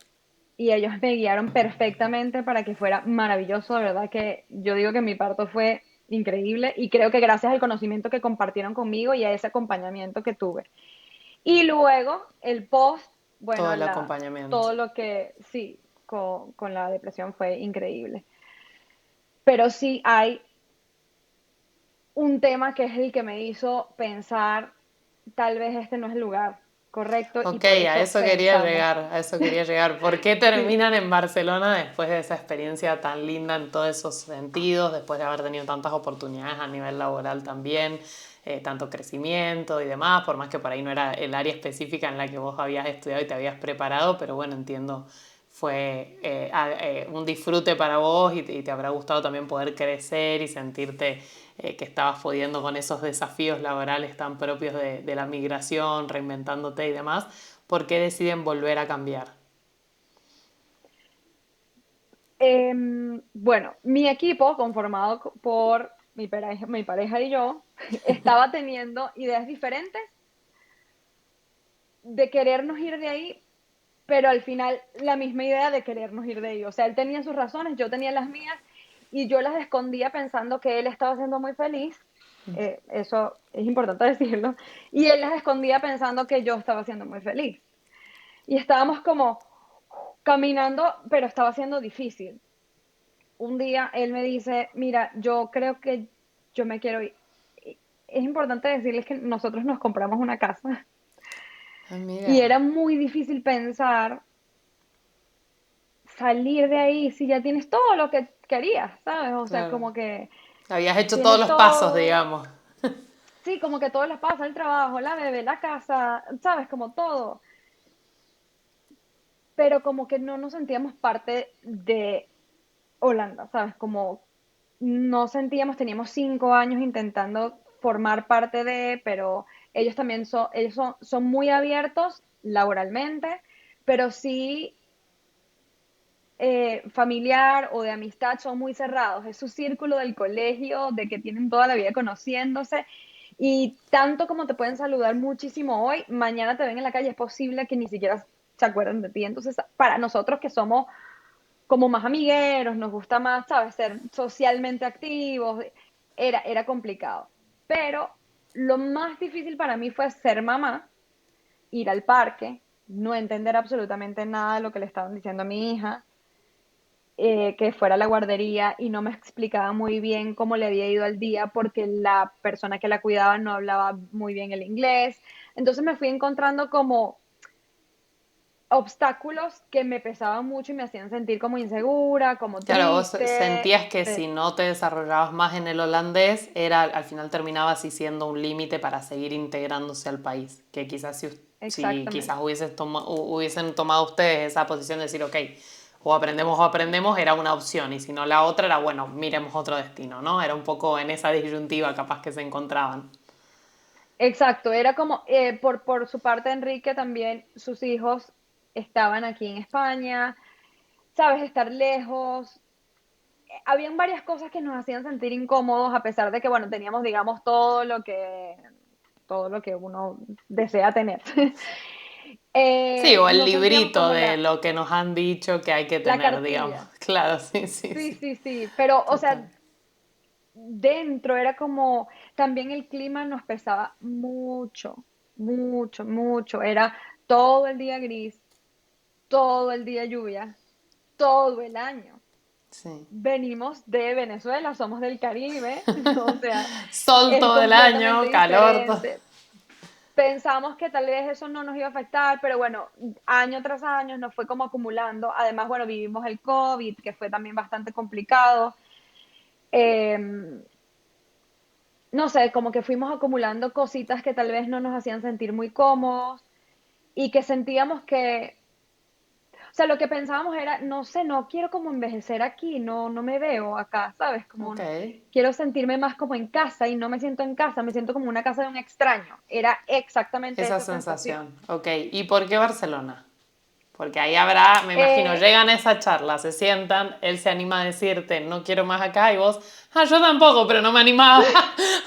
Y ellos me guiaron perfectamente para que fuera maravilloso. De verdad que yo digo que mi parto fue increíble y creo que gracias al conocimiento que compartieron conmigo y a ese acompañamiento que tuve. Y luego el post, Todo bueno, el acompañamiento. todo lo que sí, con la depresión fue increíble. Pero sí hay un tema que es el que me hizo pensar, tal vez este no es el lugar correcto y Ok, por a eso eso quería pensamos, llegar, a eso quería llegar. ¿Por qué sí, terminan en Barcelona después de esa experiencia tan linda en todos esos sentidos, después de haber tenido tantas oportunidades a nivel laboral también, tanto crecimiento y demás, por más que por ahí no era el área específica en la que vos habías estudiado y te habías preparado, pero bueno, entiendo, fue un disfrute para vos y te habrá gustado también poder crecer y sentirte que estabas pudiendo con esos desafíos laborales tan propios de la migración, reinventándote y demás. ¿Por qué deciden volver a cambiar? Bueno, mi equipo, conformado por mi pareja y yo, estaba teniendo ideas diferentes de querernos ir de ahí, pero al final la misma idea de querernos ir de ahí. O sea, él tenía sus razones, yo tenía las mías, y yo las escondía pensando que él estaba siendo muy feliz. Eso es importante decirlo. Y él las escondía pensando que yo estaba siendo muy feliz. Y estábamos como caminando, pero estaba siendo difícil. Un día él me dice, mira, yo creo que yo me quiero ir. Es importante decirles que nosotros nos compramos una casa Ah, y mira, era muy difícil pensar salir de ahí si ya tienes todo lo que querías, ¿sabes? O sea, claro. como que Habías hecho todos tienes los pasos, todo, digamos. sí, como que todo les pasa, el trabajo, la bebé, la casa, ¿sabes? Como todo, pero como que no nos sentíamos parte de Holanda, ¿sabes? Como no sentíamos, teníamos 5 años intentando formar parte de, pero ellos también son muy abiertos laboralmente, pero sí familiar o de amistad son muy cerrados. Es su círculo del colegio, de que tienen toda la vida conociéndose. Y tanto como te pueden saludar muchísimo hoy, mañana te ven en la calle, es posible que ni siquiera se acuerden de ti. Entonces, para nosotros que somos como más amigueros, nos gusta más, ¿sabes?, ser socialmente activos, era complicado. Pero lo más difícil para mí fue ser mamá, ir al parque, no entender absolutamente nada de lo que le estaban diciendo a mi hija, que fuera a la guardería y no me explicaba muy bien cómo le había ido al día porque la persona que la cuidaba no hablaba muy bien el inglés. Entonces me fui encontrando como obstáculos que me pesaban mucho y me hacían sentir como insegura, como Claro, vos triste. sentías que si no te desarrollabas más en el holandés, era, al final terminaba así siendo un límite para seguir integrándose al país. Que quizás si quizás Exactamente. hubiesen tomado ustedes esa posición de decir, ok, o aprendemos, era una opción. Y si no la otra era, bueno, miremos otro destino, ¿no? Era un poco en esa disyuntiva capaz que se encontraban. Exacto, era como, por su parte, Enrique también, sus hijos estaban aquí en España, sabes, estar lejos. Habían varias cosas que nos hacían sentir incómodos, a pesar de que, bueno, teníamos, digamos, todo lo que uno desea tener. Sí, o el No sentíamos librito como de lo que nos han dicho que hay que la tener, digamos. cartilla. Claro, sí, sí, Sí, sí. sí, sí, pero, o Total. sea, dentro era como, también el clima nos pesaba mucho, mucho, mucho. Era todo el día gris, todo el día lluvia, todo el año. Sí. Venimos de Venezuela, somos del Caribe, o sea, Sol es todo el completamente año, calor. diferente. Pensamos que tal vez eso no nos iba a afectar, pero bueno, año tras año nos fue como acumulando. Además, bueno, vivimos el COVID, que fue también bastante complicado. Eh, no sé, como que fuimos acumulando cositas que tal vez no nos hacían sentir muy cómodos y que sentíamos que, o sea, lo que pensábamos era, no sé, no quiero como envejecer aquí, no, no me veo acá, ¿sabes? Ok, Quiero sentirme más como en casa y no me siento en casa, me siento como una casa de un extraño. Era exactamente esa esa sensación. sensación. Ok, ¿y por qué Barcelona? Porque ahí habrá, me imagino, Eh, llegan a esa charla, se sientan, él se anima a decirte, no quiero más acá, y vos, yo tampoco, pero no me animaba.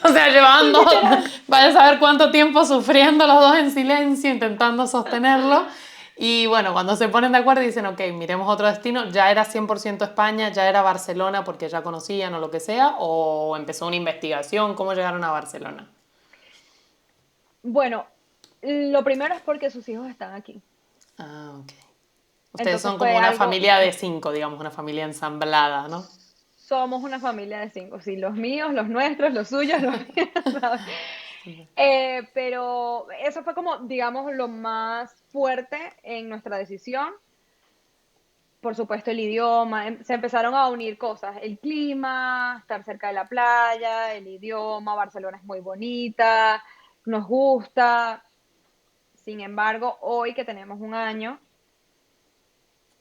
O sea, llevando, literal. vaya a saber cuánto tiempo sufriendo los dos en silencio, intentando sostenerlo. Y bueno, cuando se ponen de acuerdo y dicen, ok, miremos otro destino, ¿ya era 100% España, ya era Barcelona porque ya conocían o lo que sea? ¿O empezó una investigación? ¿Cómo llegaron a Barcelona? Bueno, lo primero es porque sus hijos están aquí. Ah, ok. Ustedes Entonces son como fue una algo, familia de 5, digamos, una familia ensamblada, ¿no? somos una familia de cinco, sí, los míos, los nuestros, los suyos, los míos, ¿sabes? Pero eso fue como, digamos, lo más fuerte en nuestra decisión. Por supuesto, el idioma, se empezaron a unir cosas, el clima, estar cerca de la playa, el idioma, Barcelona es muy bonita, nos gusta. Sin embargo, hoy que tenemos un año,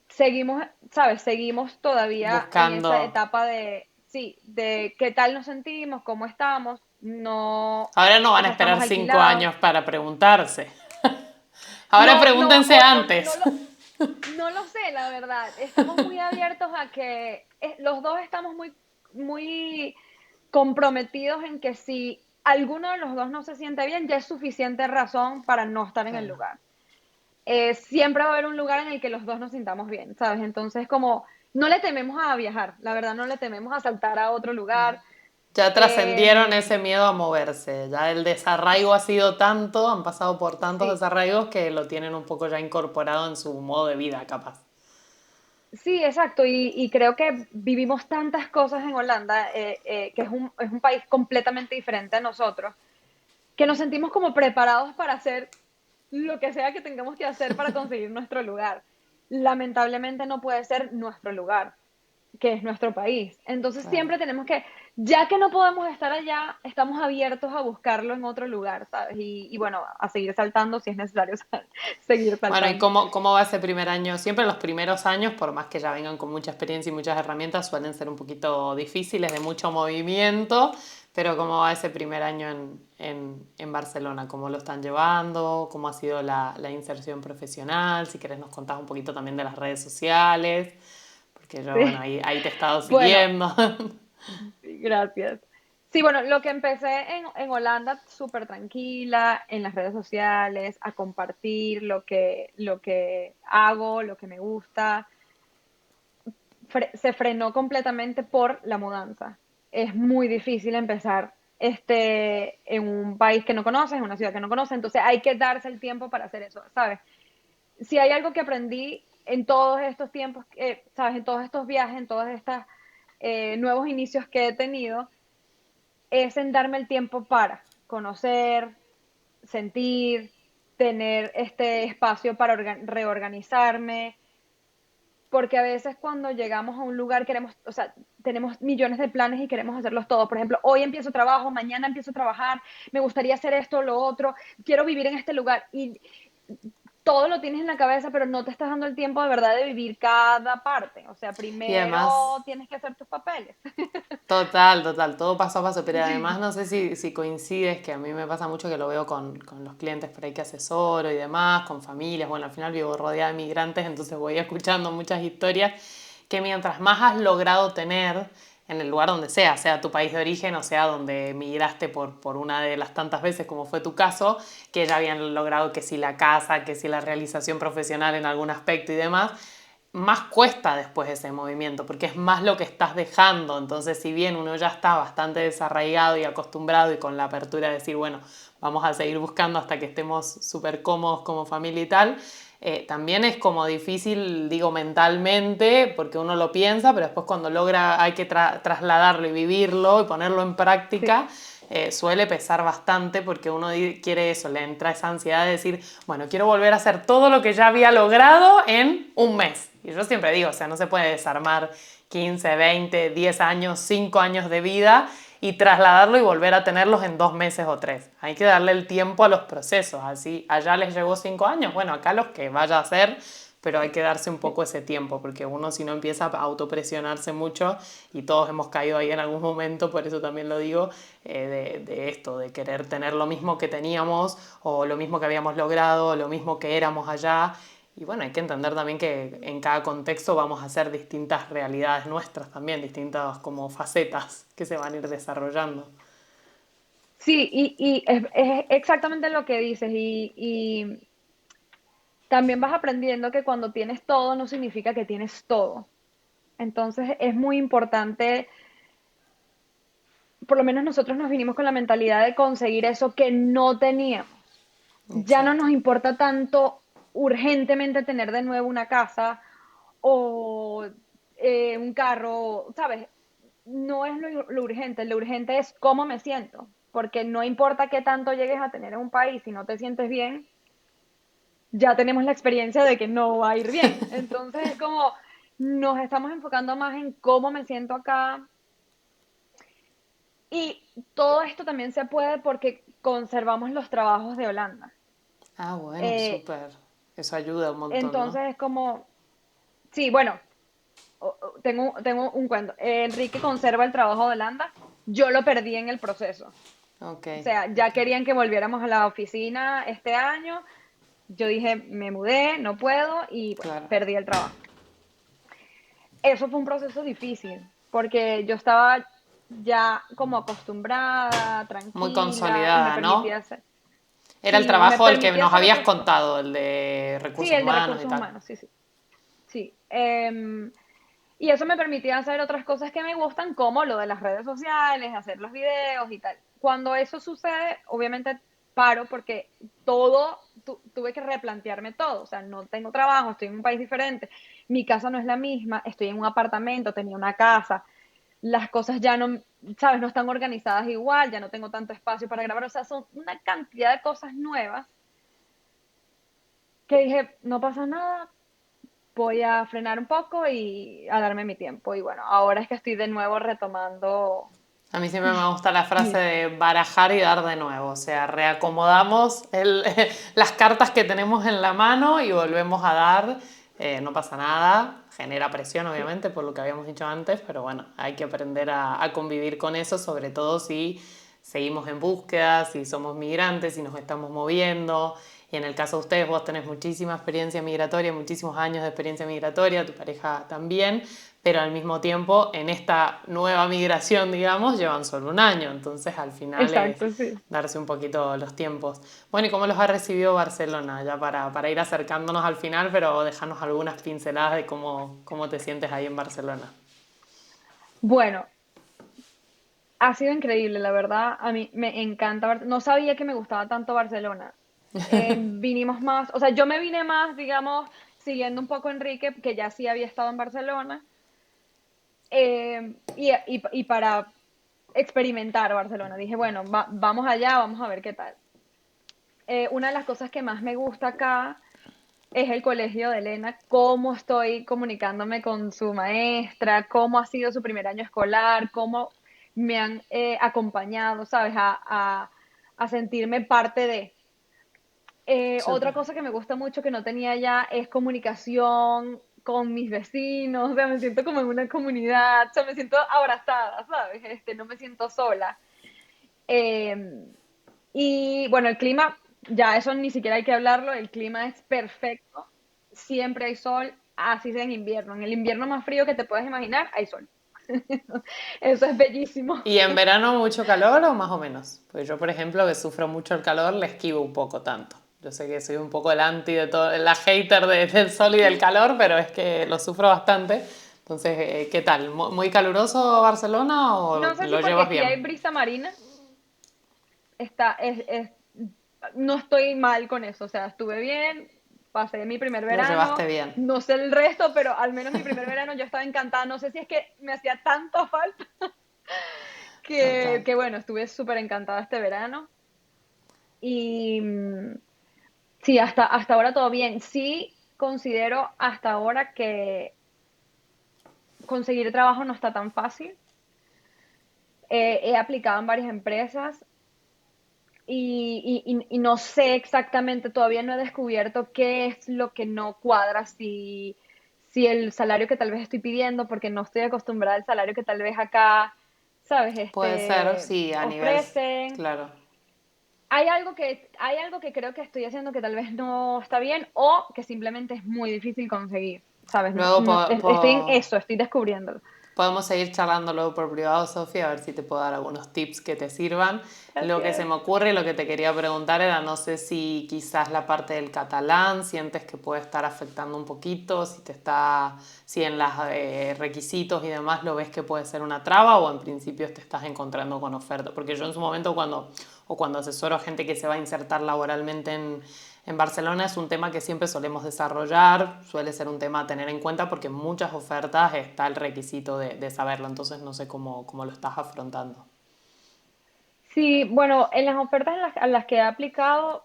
seguimos, ¿sabes? Seguimos todavía en esa Buscando. etapa de, sí, de qué tal nos sentimos, cómo estamos, no, Ahora no o van a sea, esperar estamos 5 años alquilados. para preguntarse. Ahora No, no, pregúntense no antes. no lo sé, la verdad. Estamos muy abiertos a que los dos estamos muy, muy comprometidos en que si alguno de los dos no se siente bien, ya es suficiente razón para no estar en el Claro. lugar. Siempre va a haber un lugar en el que los dos nos sintamos bien, ¿sabes? Entonces, como no le tememos a viajar, la verdad no le tememos a saltar a otro lugar. Ya trascendieron Eh, ese miedo a moverse. Ya el desarraigo ha sido tanto, han pasado por tantos sí, desarraigos que lo tienen un poco ya incorporado en su modo de vida, capaz. sí, exacto. Y creo que vivimos tantas cosas en Holanda, que es un país completamente diferente a nosotros, que nos sentimos como preparados para hacer lo que sea que tengamos que hacer para conseguir nuestro lugar. Lamentablemente no puede ser nuestro lugar, que es nuestro país. Entonces Claro. siempre tenemos que, ya que no podemos estar allá, estamos abiertos a buscarlo en otro lugar, ¿sabes? Y bueno, a seguir saltando si es necesario seguir Bueno, ¿y saltando. cómo va ese primer año? Siempre los primeros años, por más que ya vengan con mucha experiencia y muchas herramientas, suelen ser un poquito difíciles, de mucho movimiento, pero ¿cómo va ese primer año en Barcelona? ¿Cómo lo están llevando? ¿Cómo ha sido la inserción profesional? Si querés nos contás un poquito también de las redes sociales, porque yo, bueno, Sí. ahí te he estado Bueno, siguiendo. gracias. Sí, bueno, lo que empecé en Holanda súper tranquila, en las redes sociales, a compartir lo que hago, lo que me gusta. Se frenó completamente por la mudanza. Es muy difícil empezar en un país que no conoces, en una ciudad que no conoces, entonces hay que darse el tiempo para hacer eso, ¿sabes? Si hay algo que aprendí en todos estos tiempos, ¿sabes? En todos estos viajes, en todos estos nuevos inicios que he tenido, es en darme el tiempo para conocer, sentir, tener este espacio para reorganizarme, porque a veces cuando llegamos a un lugar queremos, o sea, tenemos millones de planes y queremos hacerlos todos. Por ejemplo, hoy empiezo trabajo, mañana empiezo a trabajar, me gustaría hacer esto, lo otro, quiero vivir en este lugar y todo lo tienes en la cabeza, pero no te estás dando el tiempo de verdad de vivir cada parte. O sea, Y además, primero tienes que hacer tus papeles. total, todo paso a paso, pero además no sé si coincides, que a mí me pasa mucho que lo veo con los clientes por ahí que asesoro y demás, con familias, bueno, al final vivo rodeada de migrantes, entonces voy escuchando muchas historias, que mientras más has logrado tener en el lugar donde sea tu país de origen o sea donde migraste por una de las tantas veces como fue tu caso, que ya habían logrado que si la casa, que si la realización profesional en algún aspecto y demás, más cuesta después ese movimiento, porque es más lo que estás dejando. Entonces, si bien uno ya está bastante desarraigado y acostumbrado y con la apertura de decir, bueno, vamos a seguir buscando hasta que estemos súper cómodos como familia y tal, también es como difícil, digo, mentalmente, porque uno lo piensa, pero después cuando logra hay que trasladarlo y vivirlo y ponerlo en Sí, práctica. Suele pesar bastante porque uno quiere eso, le entra esa ansiedad de decir, bueno, quiero volver a hacer todo lo que ya había logrado en un mes. Y yo siempre digo, o sea, no se puede desarmar 15, 20, 10 años, 5 años de vida y trasladarlo y volver a tenerlos en 2 meses o 3. Hay que darle el tiempo a los procesos, así allá les llegó 5 años, bueno, acá los que vaya a hacer, pero hay que darse un poco ese tiempo, porque uno si no empieza a autopresionarse mucho, y todos hemos caído ahí en algún momento, por eso también lo digo, de esto, de querer tener lo mismo que teníamos, o lo mismo que habíamos logrado, o lo mismo que éramos allá. Y bueno, hay que entender también que en cada contexto vamos a hacer distintas realidades nuestras también, distintas como facetas que se van a ir desarrollando. Sí, y es exactamente lo que dices. Y también vas aprendiendo que cuando tienes todo no significa que tienes todo. Entonces es muy importante, por lo menos nosotros nos vinimos con la mentalidad de conseguir eso que no teníamos. Ya no Exacto. nos importa tanto urgentemente tener de nuevo una casa o un carro, ¿sabes? No es lo urgente, lo urgente es cómo me siento, porque no importa qué tanto llegues a tener en un país, si no te sientes bien, ya tenemos la experiencia de que no va a ir bien. Entonces es como nos estamos enfocando más en cómo me siento acá y todo esto también se puede porque conservamos los trabajos de Holanda. Ah, bueno, Eh, súper. Eso ayuda un montón, ¿no? entonces es como, sí, bueno, tengo un cuento. Enrique conserva el trabajo de Holanda, yo lo perdí en el proceso. Ok, O sea, ya ok. querían que volviéramos a la oficina este año. Yo dije, me mudé, no puedo y bueno, Claro. perdí el trabajo. Eso fue un proceso difícil porque yo estaba ya como acostumbrada, Muy tranquila y me consolidada, permitía ¿no? hacer, Era el sí, me trabajo del que permitía nos hacer habías otras cosas. contado, el de Sí, recursos el de humanos y recursos tal. humanos, sí, sí, sí. Y eso me permitía hacer otras cosas que me gustan, como lo de las redes sociales, hacer los videos y tal. Cuando eso sucede, obviamente paro porque tuve que replantearme todo. O sea, no tengo trabajo, estoy en un país diferente, mi casa no es la misma, estoy en un apartamento, tenía una casa, las cosas ya no, sabes, no están organizadas igual, ya no tengo tanto espacio para grabar. O sea, son una cantidad de cosas nuevas que dije, no pasa nada, voy a frenar un poco y a darme mi tiempo. Y bueno, ahora es que estoy de nuevo retomando A mí siempre me gusta la frase mi... de barajar y dar de nuevo, o sea, reacomodamos las cartas que tenemos en la mano y volvemos a dar, no pasa nada, genera presión Sí, obviamente por lo que habíamos dicho antes, pero bueno, hay que aprender a convivir con eso, sobre todo si seguimos en búsqueda, si somos migrantes, si nos estamos moviendo. Y en el caso de ustedes, vos tenés muchísima experiencia migratoria, muchísimos años de experiencia migratoria, tu pareja también, pero al mismo tiempo en esta nueva migración, digamos, llevan solo un año, entonces al final es exacto, sí. darse un poquito los tiempos. Bueno, ¿y cómo los ha recibido Barcelona? Ya para ir acercándonos al final, pero dejarnos algunas pinceladas de cómo te sientes ahí en Barcelona. Bueno, ha sido increíble, la verdad. A mí me encanta. No sabía que me gustaba tanto Barcelona. Vinimos más, o sea, yo me vine más, digamos, siguiendo un poco a Enrique, que ya sí había estado en Barcelona, y para experimentar Barcelona. Dije, bueno, vamos allá, vamos a ver qué tal. Una de las cosas que más me gusta acá es el colegio de Elena, cómo estoy comunicándome con su maestra, cómo ha sido su primer año escolar, cómo me han acompañado, ¿sabes? A sentirme parte de. Otra Súper. cosa que me gusta mucho que no tenía ya es comunicación con mis vecinos, o sea, me siento como en una comunidad, o sea, me siento abrazada, ¿sabes? No me siento sola. Eh, y bueno, el clima, ya eso ni siquiera hay que hablarlo, el clima es perfecto, siempre hay sol, así sea en invierno. En el invierno más frío que te puedes imaginar, hay sol. Eso es bellísimo. ¿Y en verano mucho calor o más o menos? Pues yo, por ejemplo, que sufro mucho el calor, le esquivo un poco tanto. Yo sé que soy un poco el anti de todo, la hater del sol y del calor, pero es que lo sufro bastante. Entonces, ¿qué tal? ¿Muy caluroso Barcelona No o sé si lo porque llevas aquí bien? hay brisa marina, está, no estoy mal con eso, o sea, estuve bien, pasé mi primer Lo verano, llevaste bien. no sé el resto, pero al menos mi primer verano yo estaba encantada, no sé si es que me hacía tanta falta Total. que bueno, estuve súper encantada este verano y sí, hasta ahora todo bien. Sí considero hasta ahora que conseguir trabajo no está tan fácil. He aplicado en varias empresas y no sé exactamente, todavía no he descubierto qué es lo que no cuadra, si el salario que tal vez estoy pidiendo, porque no estoy acostumbrada al salario que tal vez acá, ¿sabes? Puede ser, sí, a nivel, Ofrecen. claro. Hay algo que creo que estoy haciendo que tal vez no está bien o que simplemente es muy difícil conseguir, ¿sabes? Luego Estoy en eso, estoy descubriéndolo. podemos seguir charlando luego por privado, Sofía, a ver si te puedo dar algunos tips que te sirvan. Lo que se Gracias. me ocurre, lo que te quería preguntar era, no sé si quizás la parte del catalán sientes que puede estar afectando un poquito, si en los requisitos y demás lo ves que puede ser una traba o en principio te estás encontrando con oferta. Porque yo en su momento cuando asesoro a gente que se va a insertar laboralmente en Barcelona es un tema que siempre solemos desarrollar, suele ser un tema a tener en cuenta porque en muchas ofertas está el requisito de saberlo, entonces no sé cómo lo estás afrontando. Sí, bueno, en las ofertas a las que he aplicado,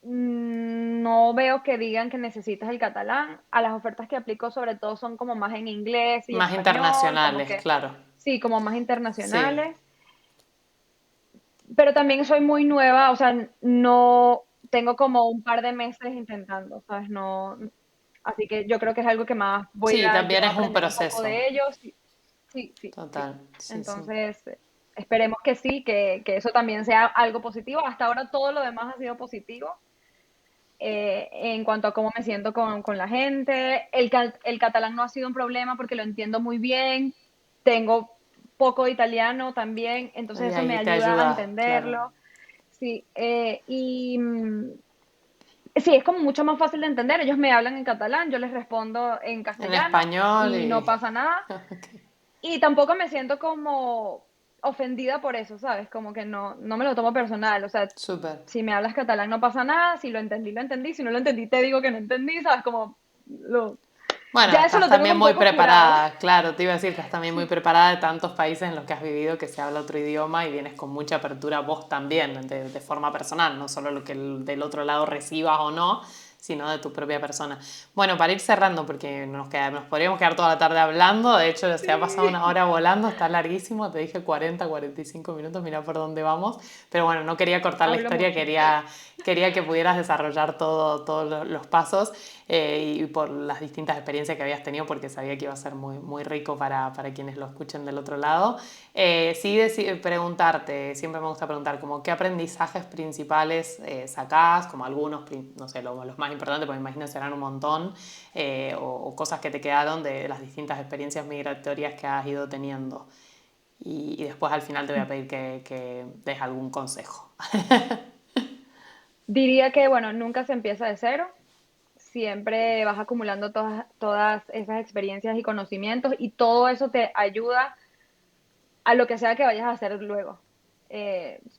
no veo que digan que necesitas el catalán. A las ofertas que aplico sobre todo son como más en inglés y Más español, como internacionales, que claro. sí, como más Sí, internacionales. Pero también soy muy nueva, o sea, no tengo como un par de meses intentando, ¿sabes? No, así que yo creo que es algo que más voy sí, a yo también a es un aprender un poco proceso. de ellos. Sí, sí, sí, sí. Total, sí, sí. Entonces, esperemos que sí, que eso también sea algo positivo. Hasta ahora todo lo demás ha sido positivo. En cuanto a cómo me siento con la gente. El catalán no ha sido un problema porque lo entiendo muy bien. Tengo poco de italiano también, entonces Y eso me ahí te ayuda a ayuda, claro. entenderlo. Sí, sí, es como mucho más fácil de entender. Ellos me hablan en catalán, yo les respondo en En castellano español y no y... pasa nada. Ok, Y tampoco me siento como ofendida por eso, ¿sabes? Como que no me lo tomo personal. O sea, súper. si me hablas catalán no pasa nada, si lo entendí, lo entendí. Si no lo entendí, te digo que no entendí, ¿sabes? Como lo... Bueno, Ya eso estás lo tengo también como un muy poco curado. preparada, claro, te iba a decir, estás también muy Sí. preparada de tantos países en los que has vivido que se habla otro idioma y vienes con mucha apertura vos también, de forma personal, no solo lo que el del otro lado recibas o no, sino de tu propia persona. Bueno, para ir cerrando, porque nos podríamos quedar toda la tarde hablando, de hecho se ha pasado una Sí. hora volando, está larguísimo, te dije 45 minutos, mira por dónde vamos, pero bueno, no quería cortar la Hablo historia, mucho. quería que pudieras desarrollar todos los pasos y por las distintas experiencias que habías tenido, porque sabía que iba a ser muy rico para quienes lo escuchen del otro lado. Sí, preguntarte, siempre me gusta preguntar, como qué aprendizajes principales sacás, como algunos, no sé, los más importantes, porque me imagino serán un montón, o cosas que te quedaron de las distintas experiencias migratorias que has ido teniendo. Y después al final te voy a pedir que des algún consejo. Diría que, bueno, nunca se empieza de cero. Siempre vas acumulando todas esas experiencias y conocimientos y todo eso te ayuda a lo que sea que vayas a hacer luego.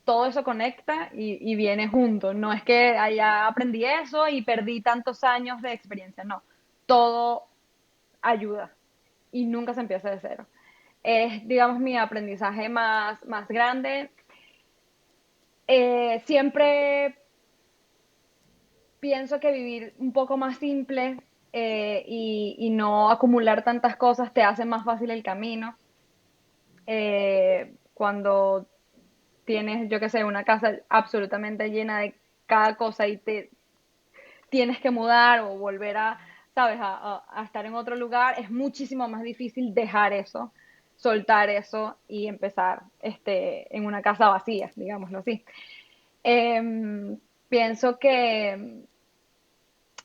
Todo eso conecta y viene junto. No es que ya aprendí eso y perdí tantos años de experiencia, no. Todo ayuda y nunca se empieza de cero. Es, digamos, mi aprendizaje más grande. Siempre pienso que vivir un poco más simple y no acumular tantas cosas te hace más fácil el camino. Cuando tienes, yo qué sé, una casa absolutamente llena de cada cosa y te tienes que mudar o volver a, sabes, a estar en otro lugar, es muchísimo más difícil dejar eso, soltar eso y empezar en una casa vacía, digámoslo así. Pienso que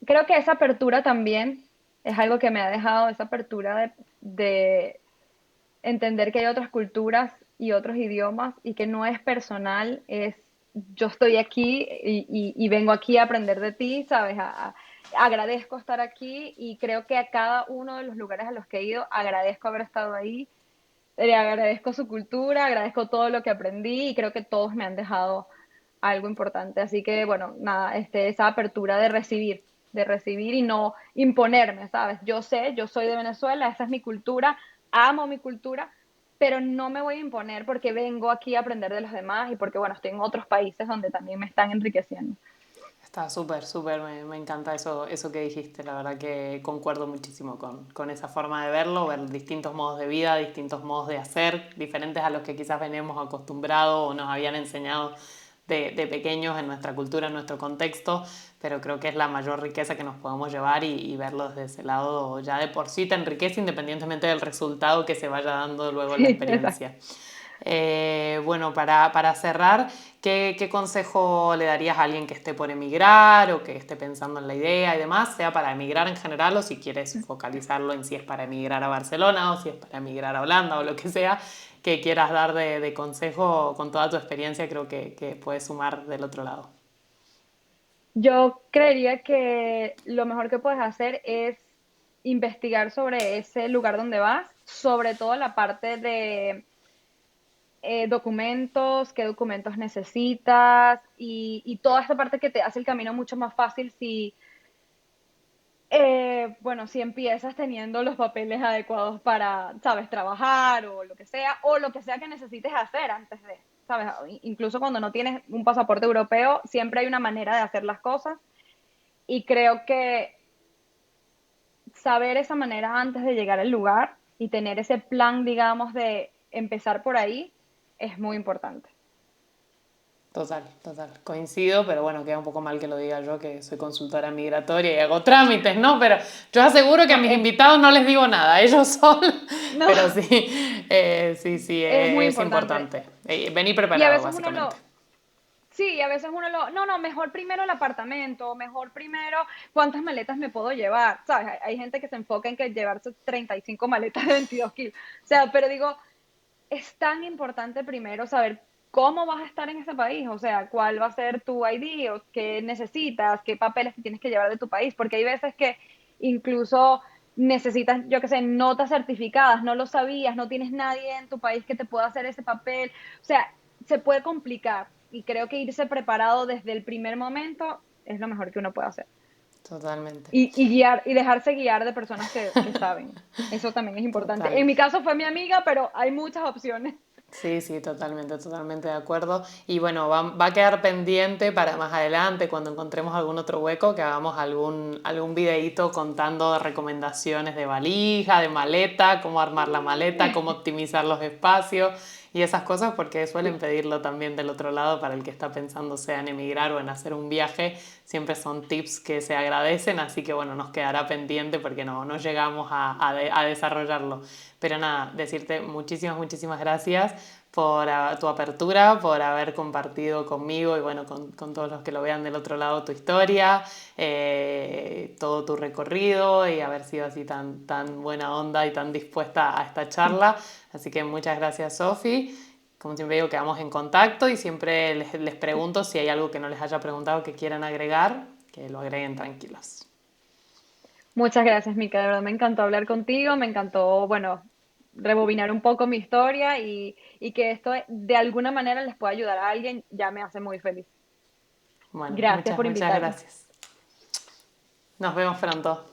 creo que esa apertura también es algo que me ha dejado, esa apertura de entender que hay otras culturas y otros idiomas y que no es personal, es yo estoy aquí y vengo aquí a aprender de ti, ¿sabes? Agradezco estar aquí y creo que a cada uno de los lugares a los que he ido agradezco haber estado ahí, le agradezco su cultura, agradezco todo lo que aprendí y creo que todos me han dejado algo importante. Así que, bueno, nada, esa apertura de recibir y no imponerme, ¿sabes? Yo sé, yo soy de Venezuela, esa es mi cultura, amo mi cultura, pero no me voy a imponer porque vengo aquí a aprender de los demás y porque, bueno, estoy en otros países donde también me están enriqueciendo. Está súper, súper, me encanta eso que dijiste, la verdad que concuerdo muchísimo con esa forma de verlo, ver distintos modos de vida, distintos modos de hacer, diferentes a los que quizás venimos acostumbrados o nos habían enseñado de pequeños en nuestra cultura, en nuestro contexto, pero creo que es la mayor riqueza que nos podemos llevar y verlo desde ese lado ya de por sí te enriquece independientemente del resultado que se vaya dando luego en la Sí, exacto. experiencia. Bueno, para cerrar, ¿qué consejo le darías a alguien que esté por emigrar o que esté pensando en la idea y demás, sea para emigrar en general o si quieres focalizarlo en si es para emigrar a Barcelona o si es para emigrar a Holanda o lo que sea que quieras dar de consejo con toda tu experiencia, creo que puedes sumar del otro lado. Yo creería que lo mejor que puedes hacer es investigar sobre ese lugar donde vas, sobre todo la parte de documentos, qué documentos necesitas y toda esta parte que te hace el camino mucho más fácil si, bueno, si empiezas teniendo los papeles adecuados para, sabes, trabajar o lo que sea que necesites hacer antes de, sabes, incluso cuando no tienes un pasaporte europeo, siempre hay una manera de hacer las cosas y creo que saber esa manera antes de llegar al lugar y tener ese plan, digamos, de empezar por ahí es muy importante. Total, total. Coincido, pero bueno, queda un poco mal que lo diga yo, que soy consultora migratoria y hago trámites, ¿no? Pero yo aseguro que a No, mis invitados no les digo nada, ellos son, no, pero sí, sí, sí, es muy es importante. importante. Venir Y a preparado, veces uno básicamente. lo, sí, a veces uno lo, no, no, mejor primero el apartamento, mejor primero cuántas maletas me puedo llevar, ¿sabes? Hay gente que se enfoca en que llevarse 35 maletas de 22 kilos. O sea, pero digo, es tan importante primero saber cómo vas a estar en ese país, o sea, cuál va a ser tu ID, o qué necesitas, qué papeles te tienes que llevar de tu país, porque hay veces que incluso necesitas, yo qué sé, notas certificadas, no lo sabías, no tienes nadie en tu país que te pueda hacer ese papel, o sea, se puede complicar y creo que irse preparado desde el primer momento es lo mejor que uno puede hacer. Totalmente. Y guiar, y dejarse guiar de personas que saben. Eso también es importante. Total. En mi caso fue mi amiga, pero hay muchas opciones. Sí, sí, totalmente, totalmente de acuerdo. Y bueno, va a quedar pendiente para más adelante, cuando encontremos algún otro hueco, que hagamos algún videíto contando recomendaciones de valija, de maleta, cómo armar la maleta, cómo optimizar los espacios y esas cosas, porque suelen Sí. pedirlo también del otro lado para el que está pensando sea en emigrar o en hacer un viaje. Siempre son tips que se agradecen, así que bueno, nos quedará pendiente porque no llegamos a desarrollarlo. Pero nada, decirte muchísimas, muchísimas gracias por tu apertura, por haber compartido conmigo y bueno, con todos los que lo vean del otro lado tu historia, todo tu recorrido y haber sido así tan buena onda y tan dispuesta a esta charla. Así que muchas gracias, Sofi. Como siempre digo, quedamos en contacto y siempre les pregunto si hay algo que no les haya preguntado que quieran agregar, que lo agreguen tranquilos. Muchas gracias, Mica. De verdad me encantó hablar contigo, me encantó, bueno, rebobinar un poco mi historia y que esto de alguna manera les pueda ayudar a alguien, ya me hace muy feliz. Bueno, Gracias muchas, por muchas invitarme. gracias. Nos vemos pronto.